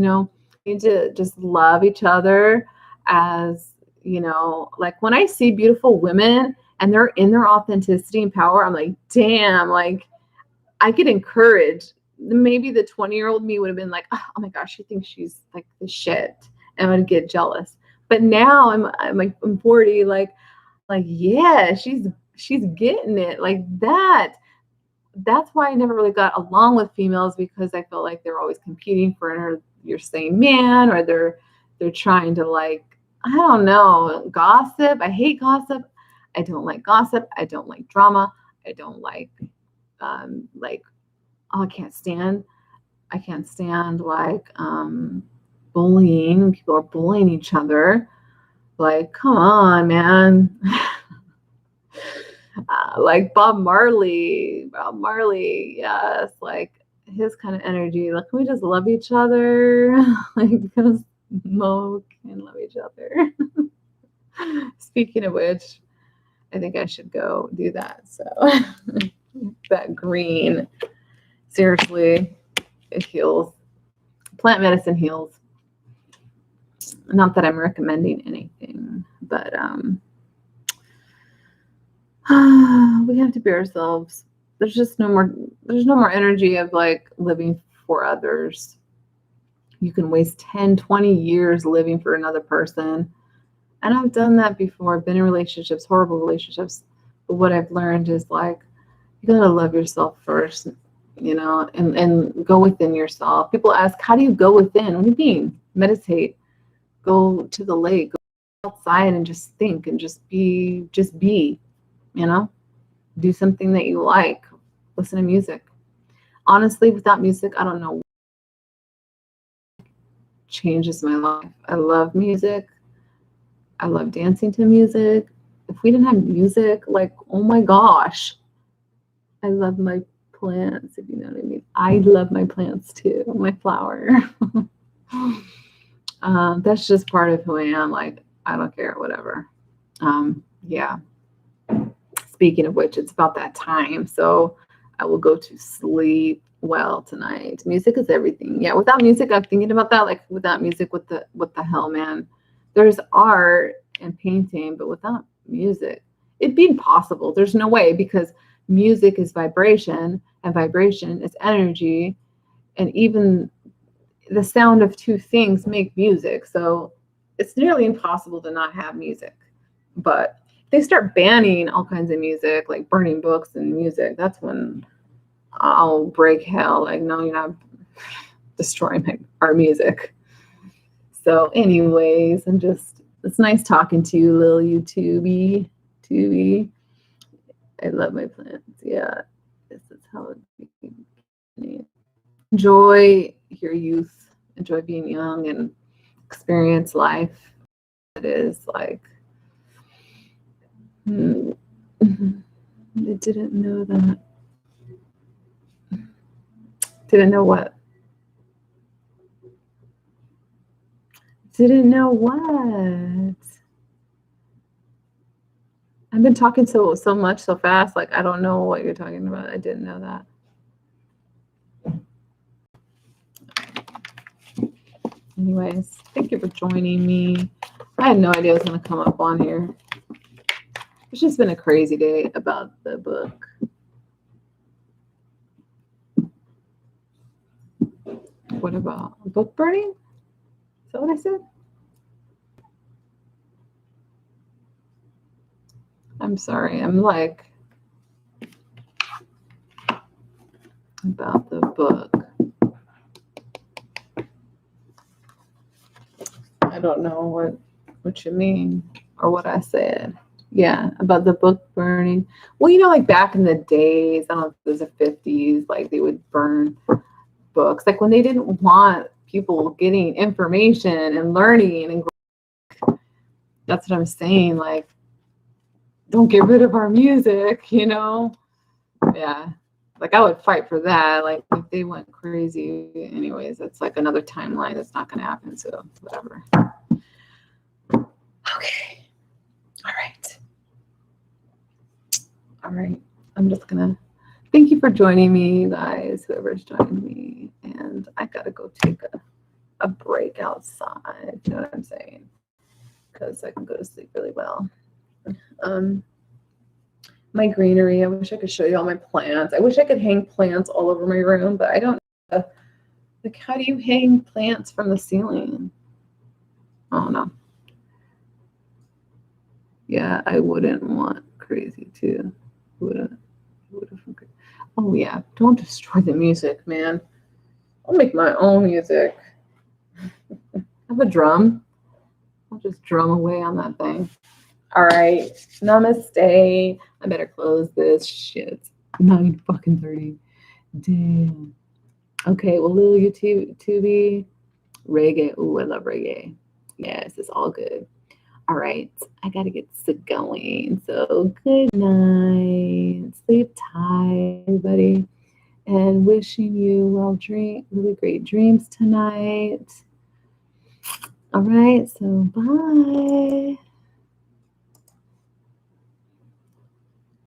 need to just love each other as, like, when I see beautiful women and they're in their authenticity and power, I'm like, damn, like, I get encouraged. Maybe the 20-year-old me would have been like, oh my gosh, she thinks she's like the shit, and I would get jealous. But now I'm 40, like, yeah, she's getting it like that. That's why I never really got along with females, because I felt like they're always competing for your same man, or they're trying to, like, I don't know, gossip. I hate gossip. I don't like gossip. I don't like drama. I don't like, oh, I can't stand like, bullying. People are bullying each other. Like, come on, man. Like Bob Marley, yes, like his kind of energy. Like, can we just love each other? Like, just smoke and love each other. Speaking of which, I think I should go do that. So that green, seriously, it heals. Plant medicine heals. Not that I'm recommending anything, but we have to be ourselves. There's no more energy of like living for others. You can waste 10, 20 years living for another person. And I've done that before. I've been in relationships, horrible relationships. But what I've learned is, like, you gotta love yourself first, and go within yourself. People ask, how do you go within? What do you mean? Meditate. Go to the lake, go outside and just think and just be, do something that you like. Listen to music. Honestly, without music, I don't know what changes my life. I love music. I love dancing to music. If we didn't have music, like, oh my gosh. I love my plants, if you know what I mean. I love my plants too, my flower. That's just part of who I am. Like, I don't care, whatever. Yeah. Speaking of which, it's about that time. So I will go to sleep well tonight. Music is everything. Yeah. Without music, I'm thinking about that. Like, without music, what the hell, man? There's art and painting, but without music, it'd be impossible. There's no way, because music is vibration, and vibration is energy, and even the sound of two things make music. So it's nearly impossible to not have music. But if they start banning all kinds of music, like burning books and music, that's when I'll break hell. Like, no, you're not destroying our music. So, anyways, it's nice talking to you, little YouTubey. I love my plants. Yeah, this is how it enjoy your youth, enjoy being young, and experience life. It is like, I didn't know that. Didn't know what? Didn't know what? I've been talking so much so fast, like I don't know what you're talking about. I didn't know that. Anyways, thank you for joining me. I had no idea it was going to come up on here. It's just been a crazy day about the book. What about book burning? Is that what I said? I'm sorry. I'm like about the book. I don't know what you mean or what I said. Yeah, about the book burning. Well, like back in the days, I don't know if it was the 50s, like they would burn books. Like when they didn't want people getting information and learning and that's what I'm saying. Like, don't get rid of our music, Yeah. Like I would fight for that. Like if they went crazy, anyways, it's like another timeline that's not gonna happen. So whatever. Okay. All right. I'm just gonna thank you for joining me, guys, whoever's joining me. And I gotta go take a break outside. You know what I'm saying? Because I can go to sleep really well. My greenery. I wish I could show you all my plants. I wish I could hang plants all over my room, but I don't know. Like, how do you hang plants from the ceiling? Oh, no. Yeah, I wouldn't want crazy too. Oh, yeah. Don't destroy the music, man. I'll make my own music. I have a drum. I'll just drum away on that thing. All right. Namaste. I better close this shit. 9:30. Damn. Okay. Well, little YouTubey. Reggae. Ooh, I love reggae. Yes, it's all good. All right. I got to get going. So good night. Sleep tight, everybody. And wishing you really great dreams tonight. All right. So bye.